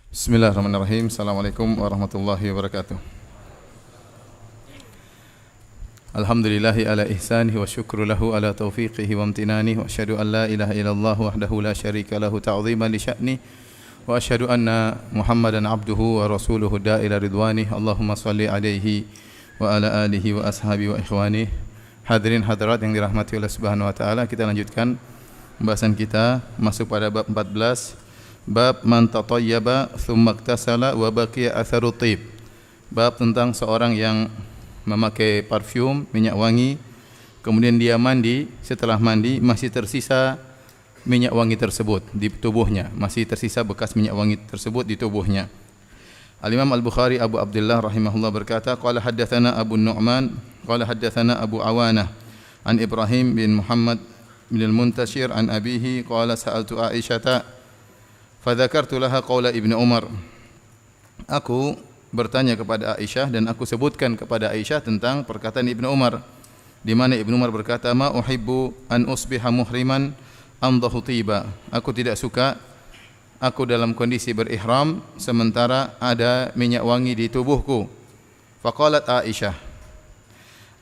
Bismillahirrahmanirrahim. Assalamualaikum warahmatullahi wabarakatuh. Alhamdulillahi ala ihsanihi wa syukru lahu ala taufiqihi wa amtinanihi wa asyhadu an la ilaha illallah wahdahu la syarika lahu ta'ziman li sya'ni wa asyhadu anna Muhammadan abduhu wa rasuluhu da'ila ridwanih. Allahumma salli alaihi wa ala alihi wa ashabi wa ikhwani. Hadirin hadirat yang dirahmati oleh Subhanahu wa taala, kita lanjutkan pembahasan kita masuk pada bab 14. Bab man tatayyaba thumma iktasala wa baqiya atharu tib. Bab tentang seorang yang memakai parfum, minyak wangi, kemudian dia mandi, setelah mandi masih tersisa minyak wangi tersebut di tubuhnya, masih tersisa bekas minyak wangi tersebut di tubuhnya. Al-Imam Al-Bukhari Abu Abdullah rahimahullah berkata, qala haddatsana Abu Nu'man, qala haddatsana Abu Awanah an Ibrahim bin Muhammad bin Al-Muntashir an abihi qala sa'altu Aisyata fadzakartu laha qaula Ibnu Umar. Aku bertanya kepada Aisyah dan aku sebutkan kepada Aisyah tentang perkataan Ibnu Umar, di mana Ibnu Umar berkata, ma uhibbu an usbiha muhriman amdahu tiba. Aku tidak suka aku dalam kondisi berihram sementara ada minyak wangi di tubuhku. Faqalat Aisyah,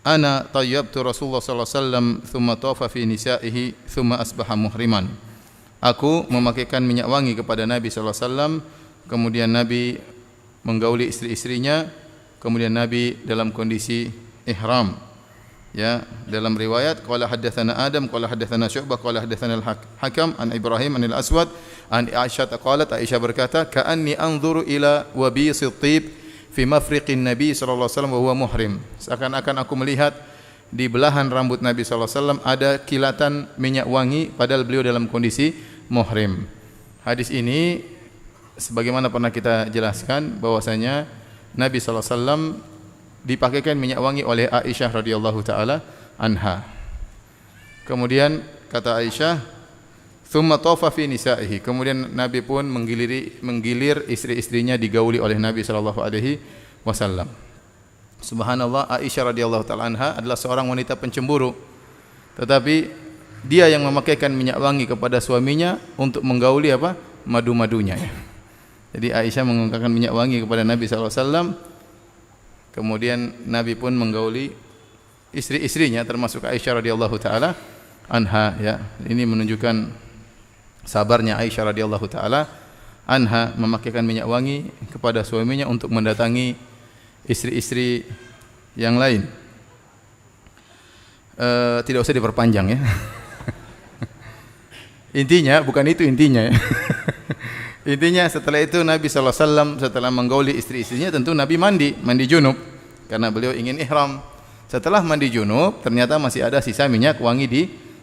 ana tayyabtu Rasulullah sallallahu alaihi wasallam thumma tawafa fi nisaihi thumma asbaha muhriman. Aku memakaikan minyak wangi kepada Nabi sallallahu alaihi wasallam, kemudian Nabi menggauli istri-istrinya, kemudian Nabi dalam kondisi ihram. Ya, dalam riwayat qala haddatsana Adam qala haddatsana Syu'bah qala haddatsana Al-Hakam an Ibrahim an Al-Aswad an Aisyah qalat, Aisyah berkata, ka'anni anzuru ila wabisit tib fi mafriqin Nabi sallallahu alaihi wasallam wa huwa muhrim. Seakan-akan aku melihat di belahan rambut Nabi sallallahu alaihi wasallam ada kilatan minyak wangi padahal beliau dalam kondisi muhrim. Hadis ini sebagaimana pernah kita jelaskan bahwasanya Nabi sallallahu alaihi wasallam dipakaikan minyak wangi oleh Aisyah radhiyallahu taala anha. Kemudian kata Aisyah, "Tsumma tawafa fi nisaihi." Kemudian Nabi pun menggilir istri-istrinya digauli oleh Nabi sallallahu alaihi wasallam. Subhanallah, Aisyah radhiyallahu taala anha adalah seorang wanita pencemburu. Tetapi dia yang memakaikan minyak wangi kepada suaminya untuk menggauli apa? Madu-madunya. Jadi Aisyah menggunakan minyak wangi kepada Nabi sallallahu alaihi wasallam. Kemudian Nabi pun menggauli istri-istrinya termasuk Aisyah radhiyallahu taala anha, ya. Ini menunjukkan sabarnya Aisyah radhiyallahu taala anha memakaikan minyak wangi kepada suaminya untuk mendatangi istri-istri yang lain. Tidak usah diperpanjang, ya. Intinya bukan itu intinya, ya. Intinya setelah itu Nabi sallallahu alaihi wasallam setelah menggauli istri-istrinya tentu Nabi mandi junub karena beliau ingin ihram. Setelah mandi junub ternyata masih ada sisa minyak wangi di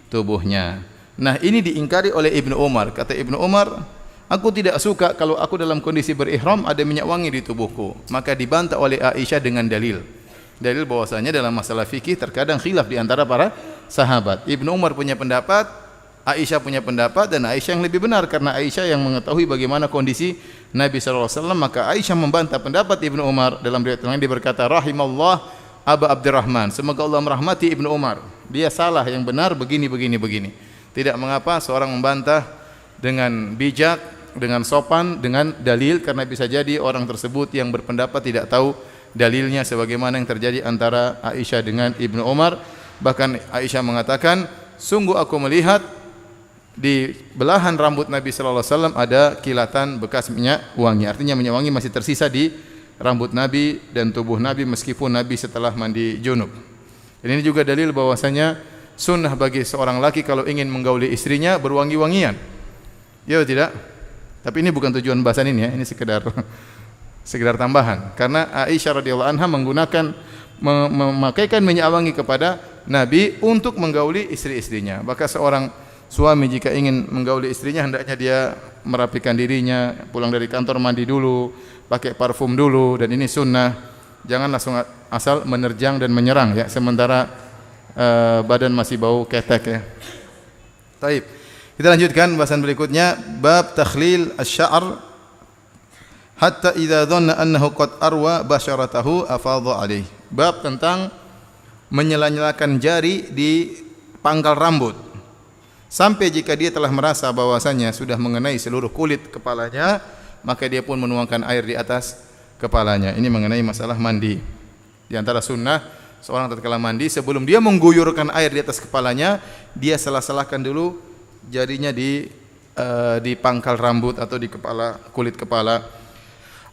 tubuhnya. Nah, ini diingkari oleh Ibnu Umar. Kata Ibnu Umar, aku tidak suka kalau aku dalam kondisi berihram ada minyak wangi di tubuhku. Maka dibantah oleh Aisyah dengan dalil bahwasanya dalam masalah fikih terkadang khilaf di antara para sahabat. Ibnu Umar punya pendapat, Aisyah punya pendapat, dan Aisyah yang lebih benar karena Aisyah yang mengetahui bagaimana kondisi Nabi sallallahu alaihi wasallam. Maka Aisyah membantah pendapat Ibnu Umar. Dalam riwayat lain dia berkata, rahimallah Aba Abdurrahman, semoga Allah merahmati Ibnu Umar. Dia salah, yang benar begini. Tidak mengapa seorang membantah dengan bijak, dengan sopan, dengan dalil, karena bisa jadi orang tersebut yang berpendapat tidak tahu dalilnya sebagaimana yang terjadi antara Aisyah dengan Ibnu Umar. Bahkan Aisyah mengatakan, sungguh aku melihat di belahan rambut Nabi sallallahu alaihi wasallam ada kilatan bekas minyak wangi. Artinya minyak wangi masih tersisa di rambut Nabi dan tubuh Nabi meskipun Nabi setelah mandi junub. Dan ini juga dalil bahwasanya sunnah bagi seorang laki kalau ingin menggauli istrinya berwangi-wangian. Ya atau tidak? Tapi ini bukan tujuan bahasan ini, ya. Ini sekedar tambahan. Karena Aisyah radhiyallahu anha memakaikan minyak wangi kepada Nabi untuk menggauli istri-istrinya. Maka seorang suami jika ingin menggauli istrinya hendaknya dia merapikan dirinya, pulang dari kantor mandi dulu, pakai parfum dulu, dan ini sunnah. Jangan langsung asal menerjang dan menyerang, ya, sementara badan masih bau ketek, ya. Taib. Kita lanjutkan bahasan berikutnya, bab takhlil asy-sya'r hatta idza dhanna annahu qad arwa basyaratahu afadha alaihi. Bab tentang menyela-nyelakan jari di pangkal rambut sampai jika dia telah merasa bahwasanya sudah mengenai seluruh kulit kepalanya, maka dia pun menuangkan air di atas kepalanya. Ini mengenai masalah mandi. Di antara sunnah seorang tatkala mandi, sebelum dia mengguyurkan air di atas kepalanya, dia salah-salahkan dulu jarinya di pangkal rambut atau di kepala, kulit kepala.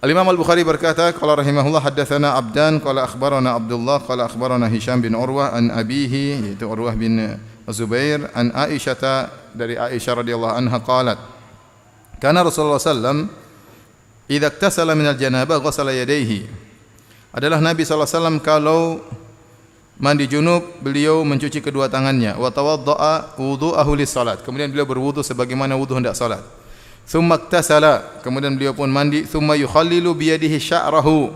Al-Imam Al-Bukhari berkata, qala rahimahullah, haddatsana Abdan qala akhbarana Abdullah qala akhbarana Hisham bin Urwah an abihi, yaitu Urwah bin Zubair, an Aisyah, dari Aisyah radhiyallahu anha qalat, kana Rasulullah sallam idza iktasala min al-janabah ghasala yadayhi. Adalah Nabi sallallahu alaihi wasallam kalau mandi junub, beliau mencuci kedua tangannya, wa tawaddaa wudu'ahu lis-salat. Kemudian beliau berwudu sebagaimana wudu hendak salat. Tsumma iktasala, kemudian beliau pun mandi, tsumma yukhallilu bi yadihi sya'rahu.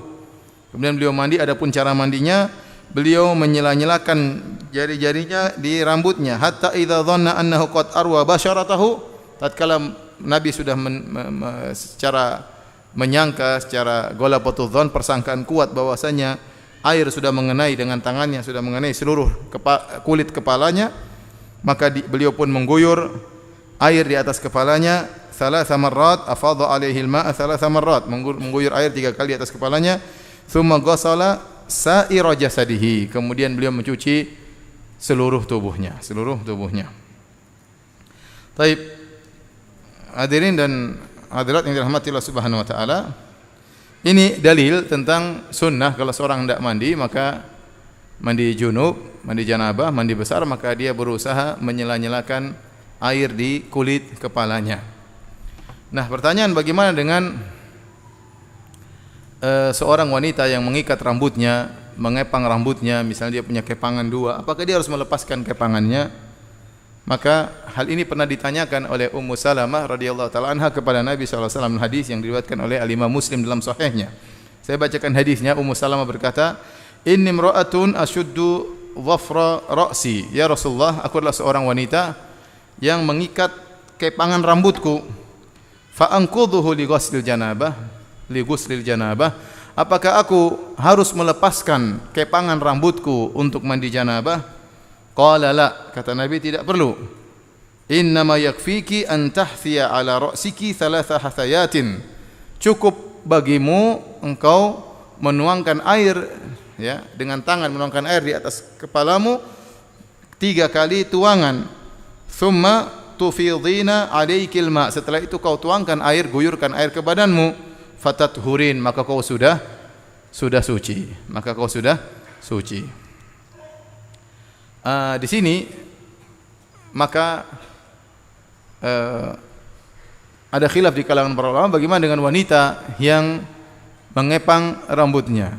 Kemudian beliau mandi, adapun cara mandinya beliau menyela-nyelakan jari-jarinya di rambutnya, hatta idza dhanna annahu qad arwa basharatahu. Tatkala Nabi sudah secara menyangka, secara ghalabatu dzan, persangkaan kuat bahwasanya air sudah mengenai dengan tangannya, sudah mengenai seluruh kulit kepalanya, maka beliau pun mengguyur air di atas kepalanya, thalatha marrat, afadha alaihi al-ma'a thalatha marrat, mengguyur air 3 kali di atas kepalanya, thumma ghasala sa'ira jasadihi, kemudian beliau mencuci seluruh tubuhnya. Baik, hadirin dan hadirat yang dirahmati Allah Subhanahu wa taala, ini dalil tentang sunnah kalau seorang hendak mandi, maka mandi junub, mandi janabah, mandi besar, maka dia berusaha menyela-nyelakan air di kulit kepalanya. Nah, pertanyaan, bagaimana dengan seorang wanita yang mengikat rambutnya, mengepang rambutnya, misalnya dia punya kepangan 2, apakah dia harus melepaskan kepangannya? Maka hal ini pernah ditanyakan oleh Ummu Salamah radhiyallahu taala anha kepada Nabi sallallahu alaihi wasallam, hadis yang diriwayatkan oleh Al-Imam Muslim dalam sahihnya. Saya bacakan hadisnya. Ummu Salamah berkata, "Inni imra'atun ashuddu dhafra ra'si." Ya Rasulullah, aku adalah seorang wanita yang mengikat kepangan rambutku. Fa anqudhuhu li ghuslil janabah. Apakah aku harus melepaskan kepangan rambutku untuk mandi janabah? Qala la, kata Nabi, tidak perlu. Innama yakfiki an tahfiya ala ra'siki thalatha hathayatin. Cukup bagimu engkau menuangkan air, ya, dengan tangan menuangkan air di atas kepalamu 3 kali tuangan. Thumma tufidhina alaikil ma. Setelah itu kau tuangkan air, guyurkan air ke badanmu. Fatathurin, maka kau sudah suci. Di sini maka ada khilaf di kalangan para ulama bagaimana dengan wanita yang mengepang rambutnya.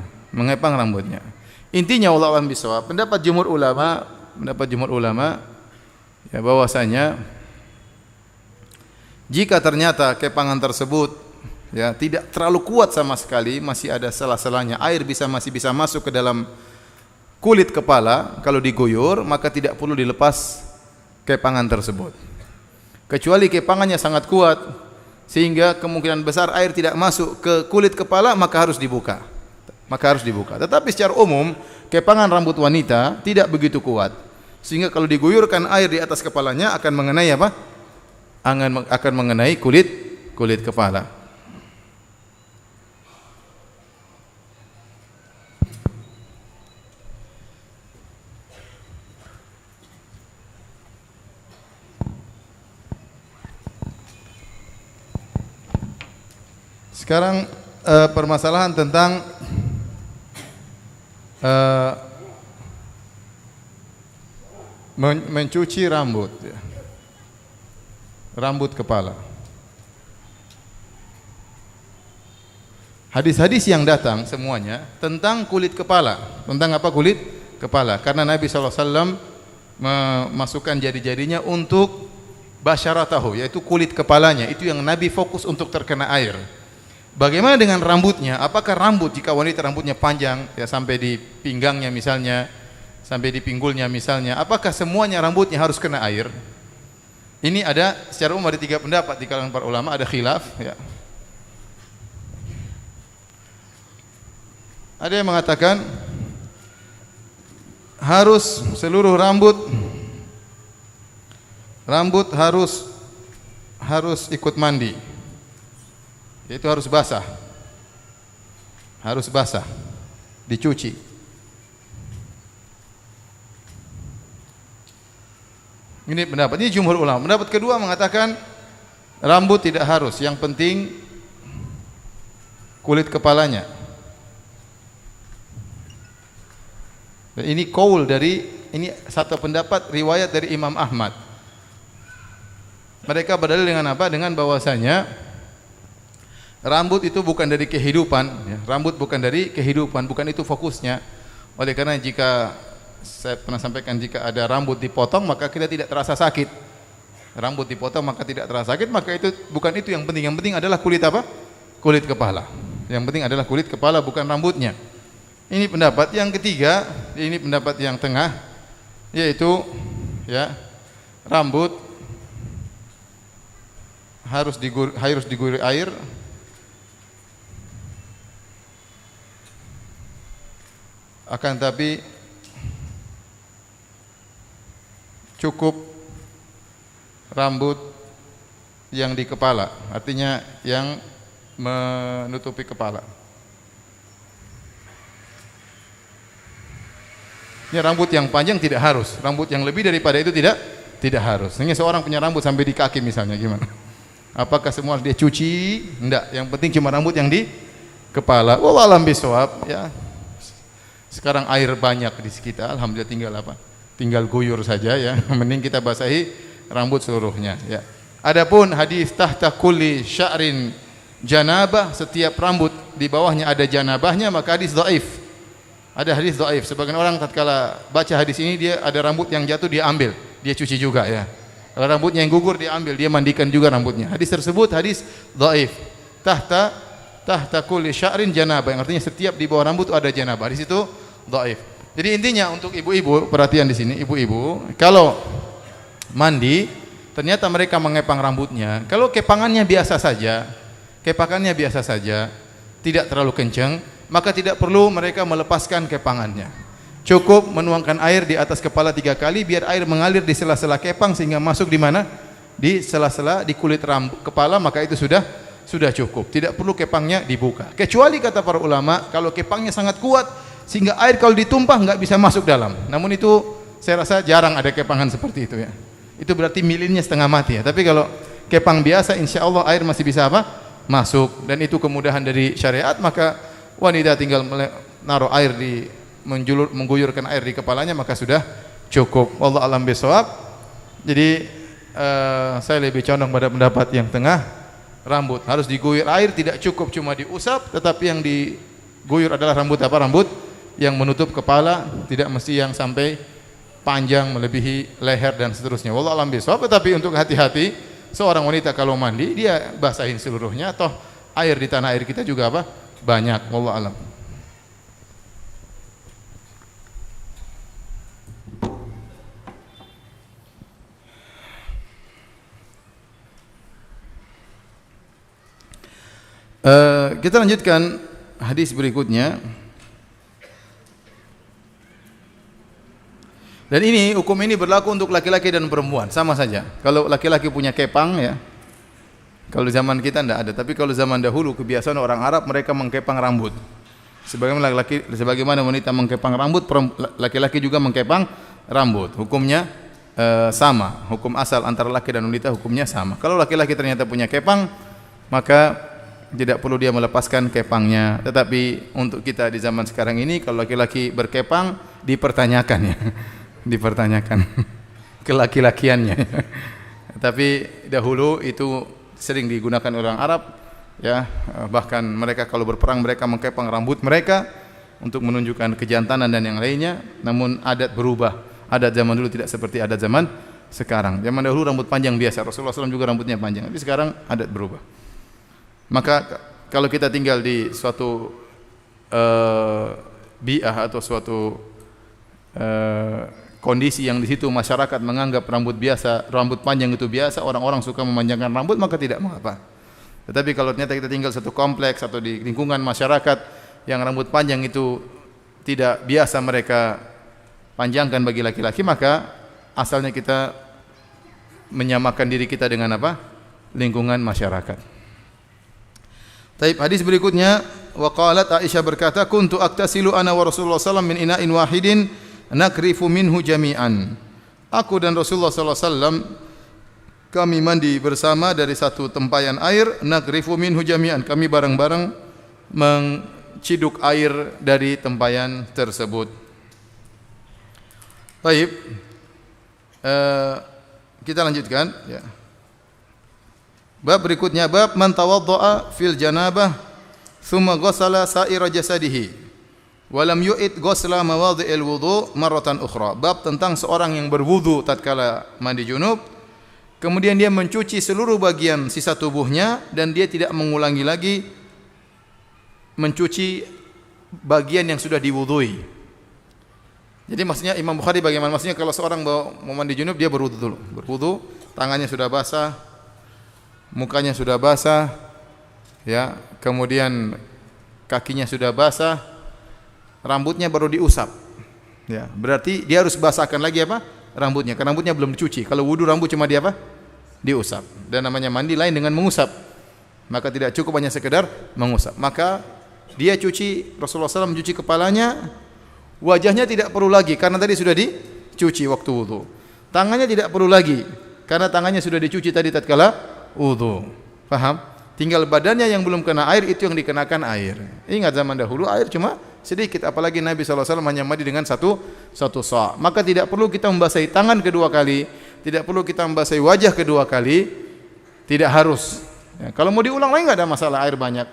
Intinya wallahu a'lam bishawab, pendapat jumhur ulama ya, bahwasanya jika ternyata kepangan tersebut ya tidak terlalu kuat sama sekali, masih ada sela-selanya, air masih bisa masuk ke dalam kulit kepala, kalau diguyur maka tidak perlu dilepas kepangan tersebut. Kecuali kepangannya sangat kuat sehingga kemungkinan besar air tidak masuk ke kulit kepala, maka harus dibuka. Tetapi secara umum kepangan rambut wanita tidak begitu kuat, sehingga kalau diguyurkan air di atas kepalanya akan mengenai apa? Akan mengenai kulit kepala. Sekarang permasalahan tentang mencuci rambut, ya. Rambut kepala. Hadis-hadis yang datang semuanya tentang kulit kepala. Tentang apa? Kulit kepala. Karena Nabi SAW memasukkan jari-jarinya untuk basyaratahu, yaitu kulit kepalanya. Itu yang Nabi fokus untuk terkena air. Bagaimana dengan rambutnya? Apakah rambut, jika wanita rambutnya panjang ya sampai di pinggangnya misalnya, sampai di pinggulnya misalnya, apakah semuanya rambutnya harus kena air? Ini ada secara umum ada 3 pendapat di kalangan para ulama, ada khilaf ya. Ada yang mengatakan harus seluruh rambut harus ikut mandi. Yaitu harus basah. Harus basah. Dicuci. Ini pendapat. Ini jumhur ulama. Pendapat kedua mengatakan rambut tidak harus. Yang penting kulit kepalanya. Dan ini qaul dari, ini satu pendapat riwayat dari Imam Ahmad. Mereka berdalil dengan apa? Dengan bahwasanya rambut itu bukan dari kehidupan, ya. Rambut bukan dari kehidupan, bukan itu fokusnya. Oleh karena jika saya pernah sampaikan, jika ada rambut dipotong maka kita tidak terasa sakit. Rambut dipotong maka tidak terasa sakit, maka itu bukan itu yang penting. Yang penting adalah kulit apa? Kulit kepala. Yang penting adalah kulit kepala, bukan rambutnya. Ini pendapat yang ketiga, ini pendapat yang tengah, yaitu ya, rambut harus diguyur air. Akan tapi cukup rambut yang di kepala, artinya yang menutupi kepala. Ini rambut yang panjang tidak harus, rambut yang lebih daripada itu tidak harus. Ini seorang punya rambut sampai di kaki misalnya, gimana? Apakah semua dia cuci? Enggak, yang penting cuma rambut yang di kepala. Wallahu a'lam bishawab, ya. Sekarang air banyak di sekitar, alhamdulillah, tinggal apa? Tinggal guyur saja, ya. Mending kita basahi rambut seluruhnya, ya. Adapun hadis tahta kulli sya'rin janabah, setiap rambut di bawahnya ada janabahnya, maka hadis dhaif. Ada hadis dhaif. Sebagian orang tatkala baca hadis ini, dia ada rambut yang jatuh dia ambil, dia cuci juga, ya. Kalau rambutnya yang gugur dia ambil, dia mandikan juga rambutnya. Hadis tersebut hadis dhaif. Tahta kulli sya'rin janabah, yang artinya setiap di bawah rambut ada janabah. Di situ dhaif. Jadi intinya untuk ibu-ibu, perhatian di sini, ibu-ibu, kalau mandi ternyata mereka mengepang rambutnya. Kalau kepangannya biasa saja, tidak terlalu kencang, maka tidak perlu mereka melepaskan kepangannya. Cukup menuangkan air di atas kepala 3 kali, biar air mengalir di sela-sela kepang sehingga masuk di mana? Di sela-sela di kulit rambut kepala, maka itu sudah cukup. Tidak perlu kepangnya dibuka. Kecuali kata para ulama, kalau kepangnya sangat kuat sehingga air kalau ditumpah nggak bisa masuk dalam. Namun itu saya rasa jarang ada kepangan seperti itu, ya. Itu berarti milinnya setengah mati, ya. Tapi kalau kepang biasa, insya Allah air masih bisa apa? Masuk. Dan itu kemudahan dari syariat, maka wanita tinggal naruh air di mengguyurkan air di kepalanya, maka sudah cukup. Wallahu a'lam bishawab. Jadi saya lebih condong pada pendapat yang tengah. Rambut harus diguyur air, tidak cukup cuma diusap, tetapi yang diguyur adalah rambut apa? Rambut yang menutup kepala, tidak mesti yang sampai panjang melebihi leher dan seterusnya. Wallahu a'lam bishawab. Tetapi untuk hati-hati, seorang wanita kalau mandi dia basahin seluruhnya, toh air di tanah air kita juga apa? Banyak. Wallahu a'lam. Kita lanjutkan hadis berikutnya. Dan ini hukum ini berlaku untuk laki-laki dan perempuan, sama saja. Kalau laki-laki punya kepang, ya. Kalau zaman kita tidak ada, tapi kalau zaman dahulu kebiasaan orang Arab, mereka mengkepang rambut. Sebagaimana wanita mengkepang rambut, laki-laki juga mengkepang rambut. Hukumnya sama, hukum asal antara laki dan wanita hukumnya sama. Kalau laki-laki ternyata punya kepang, maka tidak perlu dia melepaskan kepangnya. Tetapi untuk kita di zaman sekarang ini, kalau laki-laki berkepang, dipertanyakan, ya. Dipertanyakan kelaki-lakiannya. Tapi dahulu itu sering digunakan orang Arab, ya. Bahkan mereka kalau berperang, mereka mengkepang rambut mereka untuk menunjukkan kejantanan dan yang lainnya. Namun adat berubah. Adat zaman dulu tidak seperti adat zaman sekarang. Zaman dahulu rambut panjang biasa, Rasulullah SAW juga rambutnya panjang. Tapi sekarang adat berubah. Maka kalau kita tinggal di suatu bi'ah atau suatu kondisi yang di situ masyarakat menganggap rambut panjang itu biasa, orang-orang suka memanjangkan rambut, maka tidak mengapa. Tetapi kalau ternyata kita tinggal satu kompleks atau di lingkungan masyarakat yang rambut panjang itu tidak biasa mereka panjangkan bagi laki-laki, maka asalnya kita menyamakan diri kita dengan apa? Lingkungan masyarakat. Taib, hadis berikutnya, wa qalat Aisyah berkata, kuntu aktasilu ana wa Rasulullah sallallahu alaihi wasallam min ina'in wahidin nakrifu minhu jami'an. Aku dan Rasulullah sallallahu alaihi wasallam kami mandi bersama dari satu tempayan air, nakrifu minhu jami'an. Kami bareng-bareng menciduk air dari tempayan tersebut. Baik. Kita lanjutkan ya. Bab berikutnya, bab man tawaddaa fil janabah thumma ghassala sa'ira jasadihi wa lam yu'id ghusla mawadhi'il wudu' marratan ukhra. Bab tentang seorang yang berwudu tatkala mandi junub, kemudian dia mencuci seluruh bagian sisa tubuhnya dan dia tidak mengulangi lagi mencuci bagian yang sudah diwudui. Jadi maksudnya Imam Bukhari bagaimana? Maksudnya kalau seorang mau mandi junub, dia berwudu dulu. Berwudu, tangannya sudah basah, mukanya sudah basah, ya, kemudian kakinya sudah basah, rambutnya baru diusap. Ya, berarti dia harus basahkan lagi apa? Rambutnya. Karena rambutnya belum dicuci. Kalau wudu rambut cuma dia apa? Diusap. Dan namanya mandi lain dengan mengusap. Maka tidak cukup hanya sekedar mengusap. Maka dia cuci, Rasulullah SAW mencuci kepalanya, wajahnya tidak perlu lagi karena tadi sudah dicuci waktu wudu. Tangannya tidak perlu lagi karena tangannya sudah dicuci tadi tatkala wudu. Paham? Tinggal badannya yang belum kena air, itu yang dikenakan air. Ingat zaman dahulu air cuma sedikit, apalagi Nabi SAW hanya mandi dengan satu sa'. Maka tidak perlu kita membasahi tangan kedua kali, tidak perlu kita membasahi wajah kedua kali, tidak harus. Ya, kalau mau diulang lagi enggak ada masalah, air banyak.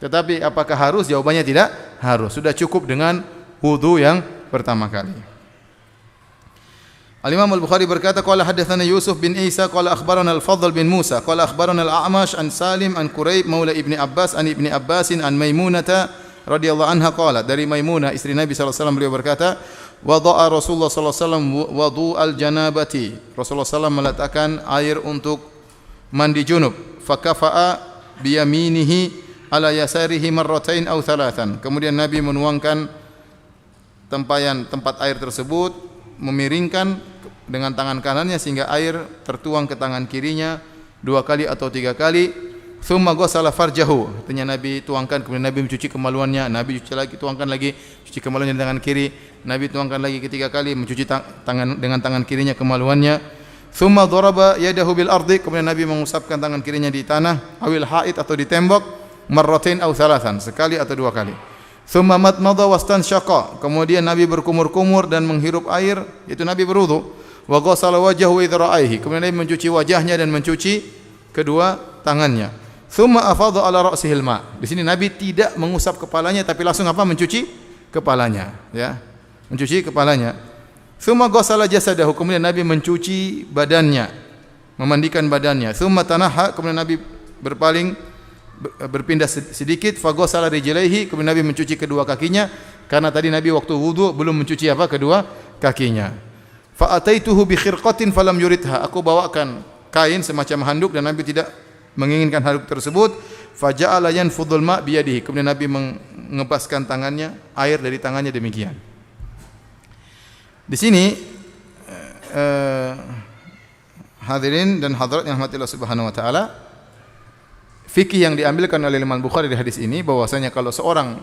Tetapi apakah harus? Jawabannya tidak harus. Sudah cukup dengan wudu yang pertama kali. Al-Imam Al-Bukhari berkata, qala hadatsana Yusuf bin Isa qala akhbarana Al-Fadl bin Musa qala akhbarana Al-A'mash an Salim an Quraib maula Ibni Abbas an Ibni Abbasin an Maimunah radhiyallahu anha qalat, dari Maimunah istri Nabi sallallahu alaihi wasallam beliau berkata, wada'a Rasulullah sallallahu alaihi wasallam wudu'al janabati. Rasulullah sallallahu meletakkan air untuk mandi junub, fakafa'a biyaminihi ala yasarihi marratain aw thalathan. Kemudian Nabi menuangkan tempat air tersebut, memiringkan dengan tangan kanannya sehingga air tertuang ke tangan kirinya 2 kali atau 3 kali. Tsumma ghassala farjahu. Artinya Nabi tuangkan, kemudian Nabi mencuci kemaluannya, Nabi cuci lagi, tuangkan lagi, cuci kemaluannya dengan tangan kiri, Nabi tuangkan lagi ketiga kali, mencuci tangan dengan tangan kirinya kemaluannya. Tsumma daraba yadahu bil ardi. Kemudian Nabi mengusapkan tangan kirinya di tanah, awil haid atau di tembok, marratain aw thalathan, sekali atau 2 kali. Tsumma matmadha wastanshaqa. Kemudian Nabi berkumur-kumur dan menghirup air, itu Nabi berwudu. Wa ghassala wajhahu wa idra'aihi. Kemudian Nabi mencuci wajahnya dan mencuci kedua tangannya. Tsumma afadha ala ra'sihil ma'. Di sini Nabi tidak mengusap kepalanya tapi langsung apa? Mencuci kepalanya, ya. Mencuci kepalanya. Tsumma ghassala jasadahu. Kemudian Nabi mencuci badannya, memandikan badannya. Tsumma tanaha. Kemudian Nabi berpindah sedikit, faghasala rijlaihi. Kemudian Nabi mencuci kedua kakinya karena tadi Nabi waktu wudu belum mencuci apa? Kedua kakinya. Fa ataituhu bi khirqatin falam yuridha. Aku bawakan kain semacam handuk dan Nabi tidak menginginkan handuk tersebut. Fa ja'ala yanfudul ma' bi yadihi. Kemudian Nabi mengebaskan tangannya, air dari tangannya demikian. Di sini hadirin dan hadirat yang rahmatillah subhanahu wa ta'ala, fikih yang diambilkan oleh Imam Bukhari di hadis ini bahwasanya kalau seorang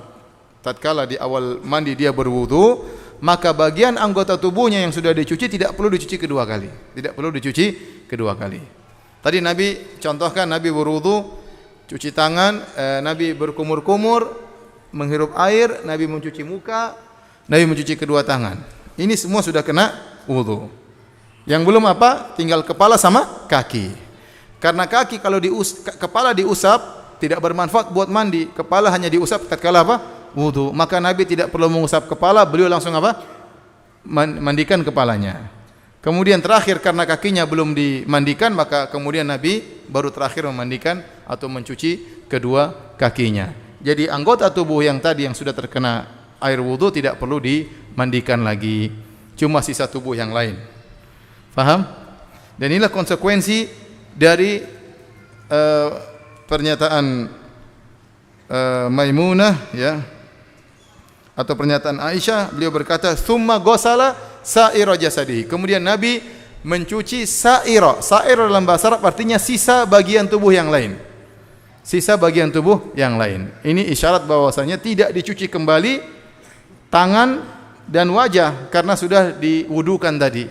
tatkala di awal mandi dia berwudu, maka bagian anggota tubuhnya yang sudah dicuci tidak perlu dicuci kedua kali. Tidak perlu dicuci kedua kali. Tadi Nabi contohkan, Nabi berwudu, cuci tangan, Nabi berkumur-kumur, menghirup air, Nabi mencuci muka, Nabi mencuci kedua tangan. Ini semua sudah kena wudu. Yang belum apa? Tinggal kepala sama kaki. Karena kaki kalau kepala diusap tidak bermanfaat buat mandi. Kepala hanya diusap tatkala apa? Wudu. Maka Nabi tidak perlu mengusap kepala, beliau langsung apa? Mandikan kepalanya. Kemudian terakhir karena kakinya belum dimandikan, maka kemudian Nabi baru terakhir memandikan atau mencuci kedua kakinya. Jadi anggota tubuh yang tadi yang sudah terkena air wudu tidak perlu dimandikan lagi. Cuma sisa tubuh yang lain. Faham? Dan inilah konsekuensi dari pernyataan Maimunah, ya, atau pernyataan Aisyah. Beliau berkata, "Tsumma ghassala sa'ira jasadihi." Kemudian Nabi mencuci sa'ira. Sa'ira dalam bahasa Arab artinya sisa bagian tubuh yang lain. sisa bagian tubuh yang lain. Ini isyarat bahwasanya tidak dicuci kembali tangan dan wajah karena sudah diwudukan tadi.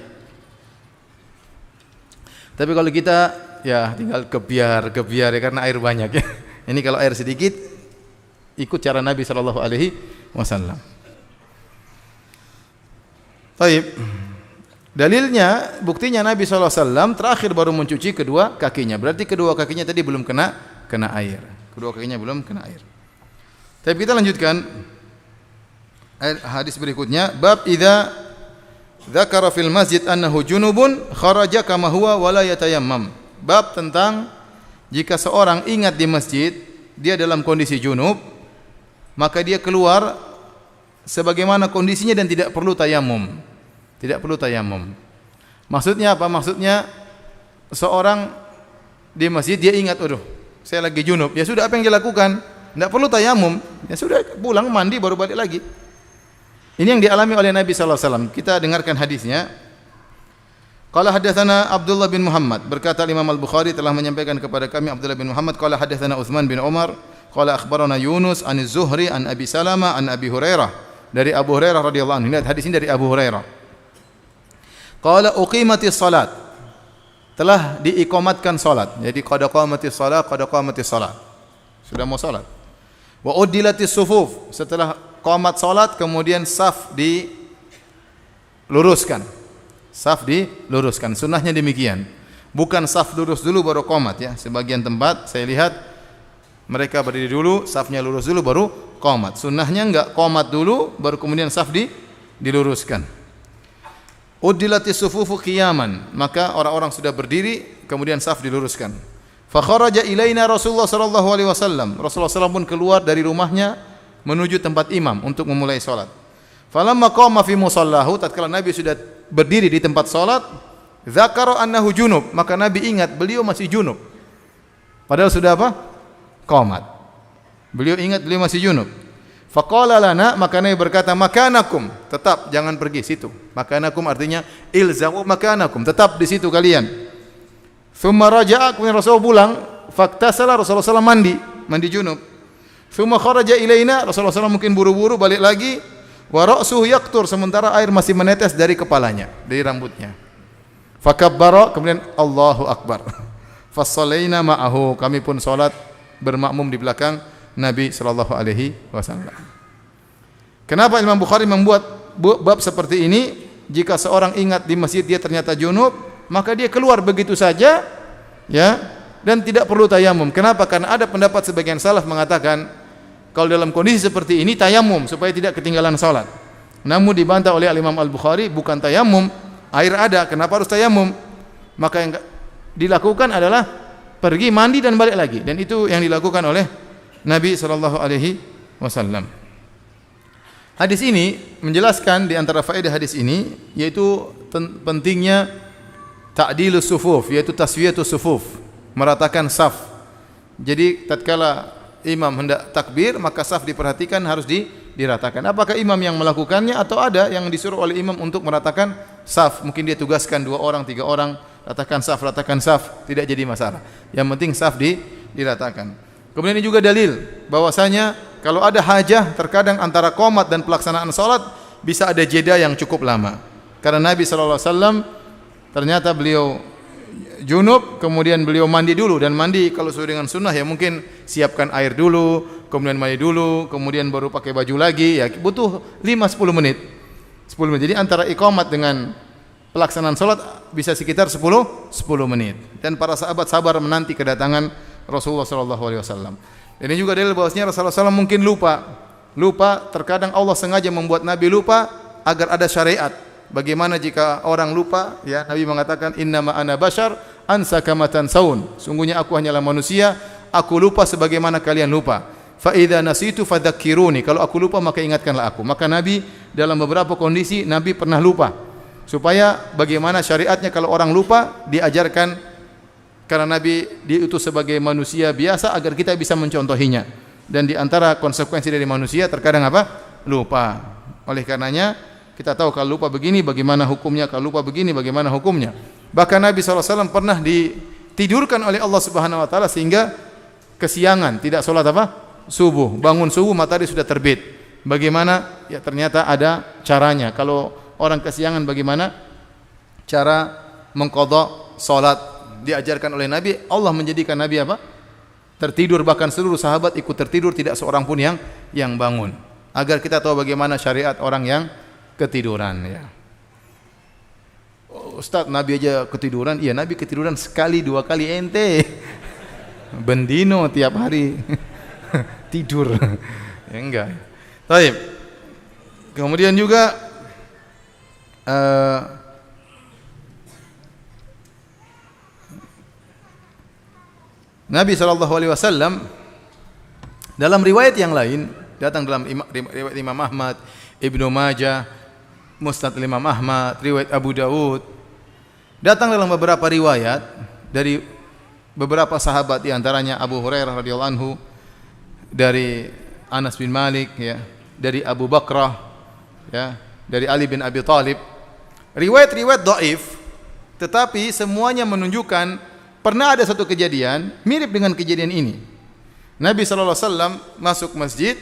Tapi kalau kita ya tinggal gebiar ya karena air banyak ya. Ini kalau air sedikit ikut cara Nabi sallallahu alaihi wasallam. Baik. Dalilnya, buktinya Nabi sallallahu alaihi wasallam terakhir baru mencuci kedua kakinya. Berarti kedua kakinya tadi belum kena air. Kedua kakinya belum kena air. Tapi kita lanjutkan hadis berikutnya, bab idza dzakara fil masjid annahu junubun kharaja kama huwa wa la yatayammam. Bab tentang jika seorang ingat di masjid dia dalam kondisi junub, maka dia keluar sebagaimana kondisinya dan tidak perlu tayammum. Tidak perlu tayammum. Maksudnya apa? Maksudnya seorang di masjid dia ingat, aduh, saya lagi junub. Ya sudah, apa yang dia lakukan? Tidak perlu tayammum. Ya sudah, pulang mandi baru balik lagi. Ini yang dialami oleh Nabi sallallahu alaihi wasallam. Kita dengarkan hadisnya. Qala hadatsana Abdullah bin Muhammad, berkata Imam Al-Bukhari telah menyampaikan kepada kami Abdullah bin Muhammad qala hadatsana Utsman bin Umar qala akhbarana Yunus an Az-Zuhri an Abi Salamah an Abi Hurairah, dari Abu Hurairah radhiyallahu anhu. Hadis ini dari Abu Hurairah. Qala uqimatis salat, telah diiqamatkan salat. Jadi qad qamatis salat, qad qamatis salat. Sudah mau salat. Wa uddilatis sufuf, setelah qamat salat kemudian saf diluruskan. Saf diluruskan. Sunnahnya demikian. Bukan saf lurus dulu baru qamat ya. Sebagian tempat saya lihat mereka berdiri dulu, safnya lurus dulu baru qamat. Sunnahnya enggak, qamat dulu baru kemudian saf diluruskan. Uddilatis sufufu qiyaman, maka orang-orang sudah berdiri kemudian saf diluruskan. Fa kharaja ilaina Rasulullah sallallahu alaihi wasallam. Rasulullah sallallahu pun keluar dari rumahnya menuju tempat imam untuk memulai salat. Falamma qama fi musallahu, tatkala Nabi sudah berdiri di tempat salat, dzakara annahu junub, maka Nabi ingat beliau masih junub. Padahal sudah apa? Qamat. Beliau ingat beliau masih junub. Faqala lana, maka Nabi berkata, makanakum, tetap jangan pergi situ. Makanakum artinya ilzamu makanakum, tetap di situ kalian. Thumma raja'a, kemudian Rasulullah pulang, faktasala, Rasulullah SAW mandi junub. Thumma kharaja ilaina, Rasulullah SAW mungkin buru-buru balik lagi, wa ra'suhu yaqtur, sementara air masih menetes dari kepalanya, dari rambutnya. Fakabbara, kemudian Allahu Akbar. Fassallaina ma'ahu, kami pun salat bermakmum di belakang Nabi sallallahu alaihi wasallam. Kenapa Imam Bukhari membuat bab seperti ini? Jika seorang ingat di masjid dia ternyata junub, maka dia keluar begitu saja ya, dan tidak perlu tayamum. Kenapa? Karena ada pendapat sebagian salaf mengatakan kalau dalam kondisi seperti ini tayamum supaya tidak ketinggalan salat. Namun dibantah oleh Imam Al-Bukhari, bukan tayamum, air ada, kenapa harus tayamum? Maka yang dilakukan adalah pergi mandi dan balik lagi, dan itu yang dilakukan oleh Nabi sallallahu alaihi wasallam. Hadis ini menjelaskan di antara faedah hadis ini yaitu pentingnya ta'dilus sufuf, yaitu taswiyatus sufuf, meratakan saf. Jadi tatkala imam hendak takbir maka saf diperhatikan harus diratakan. Apakah imam yang melakukannya atau ada yang disuruh oleh imam untuk meratakan saf? Mungkin dia tugaskan 2 orang, 3 orang, ratakan saf, tidak jadi masalah. Yang penting saf diratakan. Kemudian ini juga dalil bahwasanya kalau ada hajah terkadang antara qomat dan pelaksanaan salat bisa ada jeda yang cukup lama. Karena Nabi sallallahu alaihi wasallam ternyata beliau junub, kemudian beliau mandi dulu, dan mandi kalau sesuai dengan sunnah ya mungkin siapkan air dulu, kemudian mandi dulu, kemudian baru pakai baju lagi, ya butuh 5-10 menit. 10 menit. Jadi antara iqamat dengan pelaksanaan salat bisa sekitar 10 menit. Dan para sahabat sabar menanti kedatangan Rasulullah sallallahu alaihi wasallam. Ini juga dalil bahwasanya Rasulullah SAW mungkin lupa, terkadang Allah sengaja membuat Nabi lupa agar ada syariat. Bagaimana jika orang lupa? Ya, Nabi mengatakan innama ana bashar ansa kama tansaun. Sungguhnya aku hanyalah manusia, aku lupa sebagaimana kalian lupa. Fa idza nasitu fadzakkiruni. Kalau aku lupa maka ingatkanlah aku. Maka Nabi dalam beberapa kondisi Nabi pernah lupa. Supaya bagaimana syariatnya kalau orang lupa diajarkan, karena Nabi diutus sebagai manusia biasa agar kita bisa mencontohinya. Dan di antara konsekuensi dari manusia terkadang apa? Lupa. Oleh karenanya kita tahu kalau lupa begini bagaimana hukumnya, kalau lupa begini bagaimana hukumnya. Bahkan Nabi SAW pernah ditidurkan oleh Allah Subhanahu wa taala sehingga kesiangan, tidak sholat apa? Subuh. Bangun subuh matahari sudah terbit. Bagaimana? Ya ternyata ada caranya. Kalau orang kesiangan bagaimana? Cara mengqadha sholat diajarkan oleh Nabi. Allah menjadikan Nabi apa? Tertidur, bahkan seluruh sahabat ikut tertidur, tidak seorang pun yang bangun. Agar kita tahu bagaimana syariat orang yang ketiduran ya. Ustaz, Nabi aja ketiduran. Iya, Nabi ketiduran sekali dua kali, ente bendino tiap hari tidur. Ya enggak. Baik. Kemudian juga Nabi SAW dalam riwayat yang lain, datang dalam riwayat Imam Ahmad, Ibnu Majah, Musnad Imam Ahmad, riwayat Abu Dawud, datang dalam beberapa riwayat dari beberapa sahabat, di antaranya Abu Hurairah radhiyallahu anhu, dari Anas bin Malik ya, dari Abu Bakrah ya, dari Ali bin Abi Thalib. Riwayat-riwayat dhaif, tetapi semuanya menunjukkan pernah ada satu kejadian mirip dengan kejadian ini. Nabi SAW masuk masjid,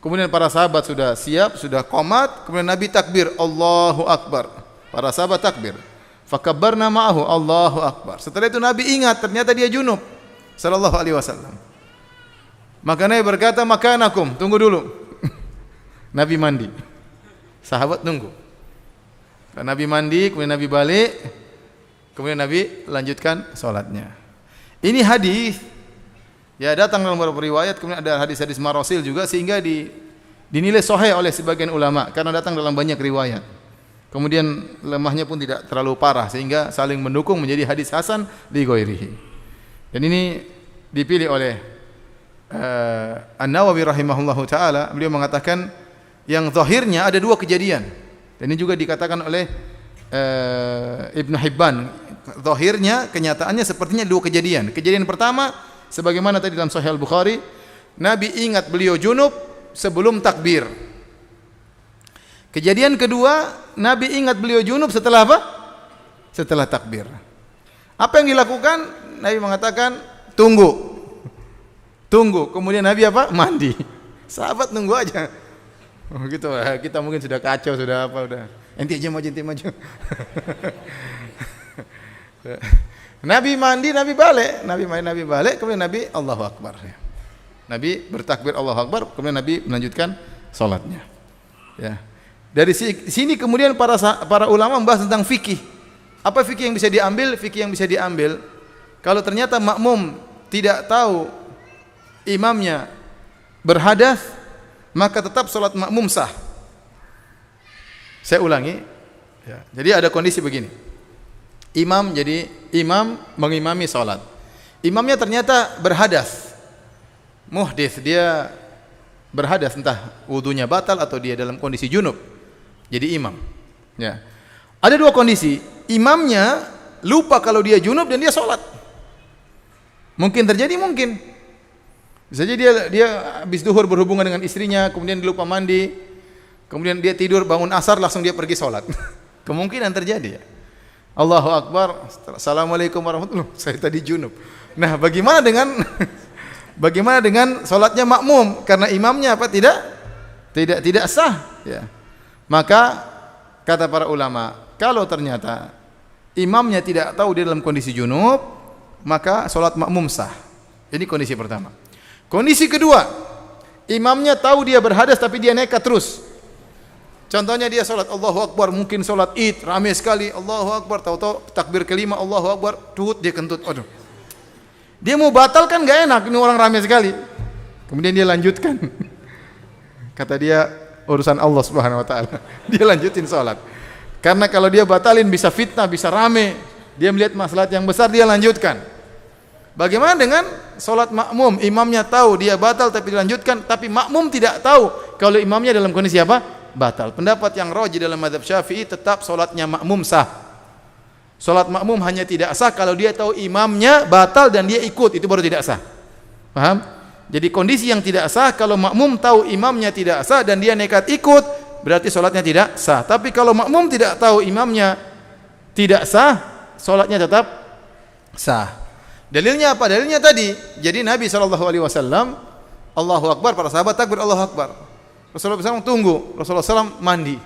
kemudian para sahabat sudah siap, sudah qomat, kemudian Nabi takbir, Allahu Akbar. Para sahabat takbir. Fakabbarna ma'ahu, Allahu Akbar. Setelah itu Nabi ingat ternyata dia junub sallallahu alaihi wasallam. Maka Nabi berkata, makanakum, tunggu dulu. Nabi mandi. Sahabat tunggu. Nabi mandi, kemudian Nabi balik, kemudian Nabi lanjutkan salatnya. Ini hadis ya datang dalam beberapa riwayat, kemudian ada hadis-hadis marasil juga, sehingga dinilai sahih oleh sebagian ulama karena datang dalam banyak riwayat. Kemudian lemahnya pun tidak terlalu parah sehingga saling mendukung menjadi hadis hasan li ghairihi. Dan ini dipilih oleh An-Nawawi rahimahullahu taala. Beliau mengatakan yang zahirnya ada dua kejadian. Dan ini juga dikatakan oleh Ibnu Hibban. Zahirnya, kenyataannya sepertinya dua kejadian. Kejadian pertama sebagaimana tadi dalam Sahih Al-Bukhari, Nabi ingat beliau junub sebelum takbir. Kejadian kedua, Nabi ingat beliau junub setelah apa? Setelah takbir. Apa yang dilakukan? Nabi mengatakan, tunggu. Tunggu. Kemudian Nabi apa? Mandi. Sahabat nunggu aja. Oh gitu, kita mungkin sudah kacau, sudah apa, udah. Enti maju. Nabi mandi, Nabi balik. Nabi balik, kemudian Nabi Allahu Akbar. Nabi bertakbir Allahu Akbar, kemudian Nabi melanjutkan salatnya. Ya. Dari sini kemudian para ulama membahas tentang fikih. Apa fikih yang bisa diambil? Fikih yang bisa diambil, kalau ternyata makmum tidak tahu imamnya berhadas, maka tetap salat makmum sah. Saya ulangi. Ya. Jadi ada kondisi begini. Imam mengimami salat. Imamnya ternyata berhadas. Muhdits, dia berhadas, entah wudunya batal atau dia dalam kondisi junub. Jadi imam. Ya. Ada dua kondisi. Imamnya lupa kalau dia junub dan dia salat. Mungkin terjadi, mungkin. Bisa jadi dia habis duhur berhubungan dengan istrinya, kemudian dia lupa mandi, kemudian dia tidur, bangun asar langsung dia pergi salat. Kemungkinan terjadi ya. Allahu Akbar, Assalamualaikum warahmatullahi wabarakatuh. Saya tadi junub. Nah, bagaimana dengan salatnya makmum karena imamnya apa? Tidak sah ya. Maka kata para ulama, kalau ternyata imamnya tidak tahu dia dalam kondisi junub, maka salat makmum sah. Ini kondisi pertama. Kondisi kedua, imamnya tahu dia berhadas tapi dia nekat terus. Contohnya dia salat Allahu Akbar, mungkin salat Id, ramai sekali Allahu Akbar, tahu-tahu takbir kelima Allahu Akbar, dia kentut. Aduh. Dia mau batalkan enggak enak, ini orang ramai sekali. Kemudian dia lanjutkan. Kata dia urusan Allah Subhanahu wa taala. Dia lanjutin salat. Karena kalau dia batalin bisa fitnah, bisa ramai. Dia melihat maslahat yang besar, dia lanjutkan. Bagaimana dengan salat makmum? Imamnya tahu dia batal tapi dilanjutkan, tapi makmum tidak tahu kalau imamnya dalam kondisi apa? Batal. Pendapat yang rajih dalam mazhab Syafi'i, tetap salatnya makmum sah. Salat makmum hanya tidak sah kalau dia tahu imamnya batal dan dia ikut, itu baru tidak sah. Paham? Jadi kondisi yang tidak sah kalau makmum tahu imamnya tidak sah dan dia nekat ikut, berarti salatnya tidak sah. Tapi kalau makmum tidak tahu imamnya tidak sah, salatnya tetap sah. Dalilnya apa? Dalilnya tadi. Jadi Nabi SAW, Allahu Akbar, para sahabat takbir Allahu Akbar. Rasulullah SAW tunggu, Rasulullah SAW mandi.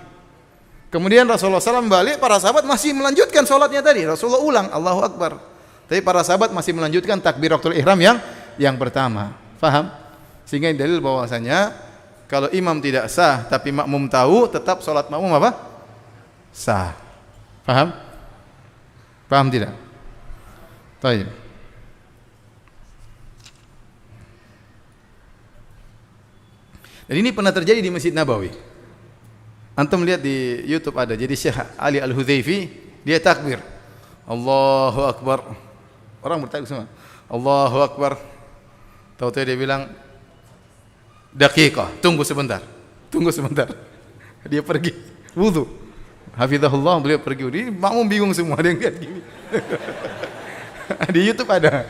Kemudian Rasulullah SAW balik, para sahabat masih melanjutkan sholatnya tadi. Rasulullah ulang Allahu Akbar. Tapi para sahabat masih melanjutkan takbiratul ihram yang pertama. Faham? Sehingga dalil bahwasanya kalau imam tidak sah tapi makmum tahu, tetap sholat makmum apa? Sah. Faham? Paham tidak? Baik. Dan ini pernah terjadi di Masjid Nabawi. Antum lihat di YouTube ada. Jadi Syekh Ali Al-Hudhaifi dia takbir. Allahu Akbar. Orang bertakbir semua. Allahu Akbar. Tahu-tahu dia bilang daqiqah, tunggu sebentar. Tunggu sebentar. Dia pergi wudu. Hafizahullah, beliau pergi. Ini makmum bingung semua, ada yang lihat gini. Di YouTube ada.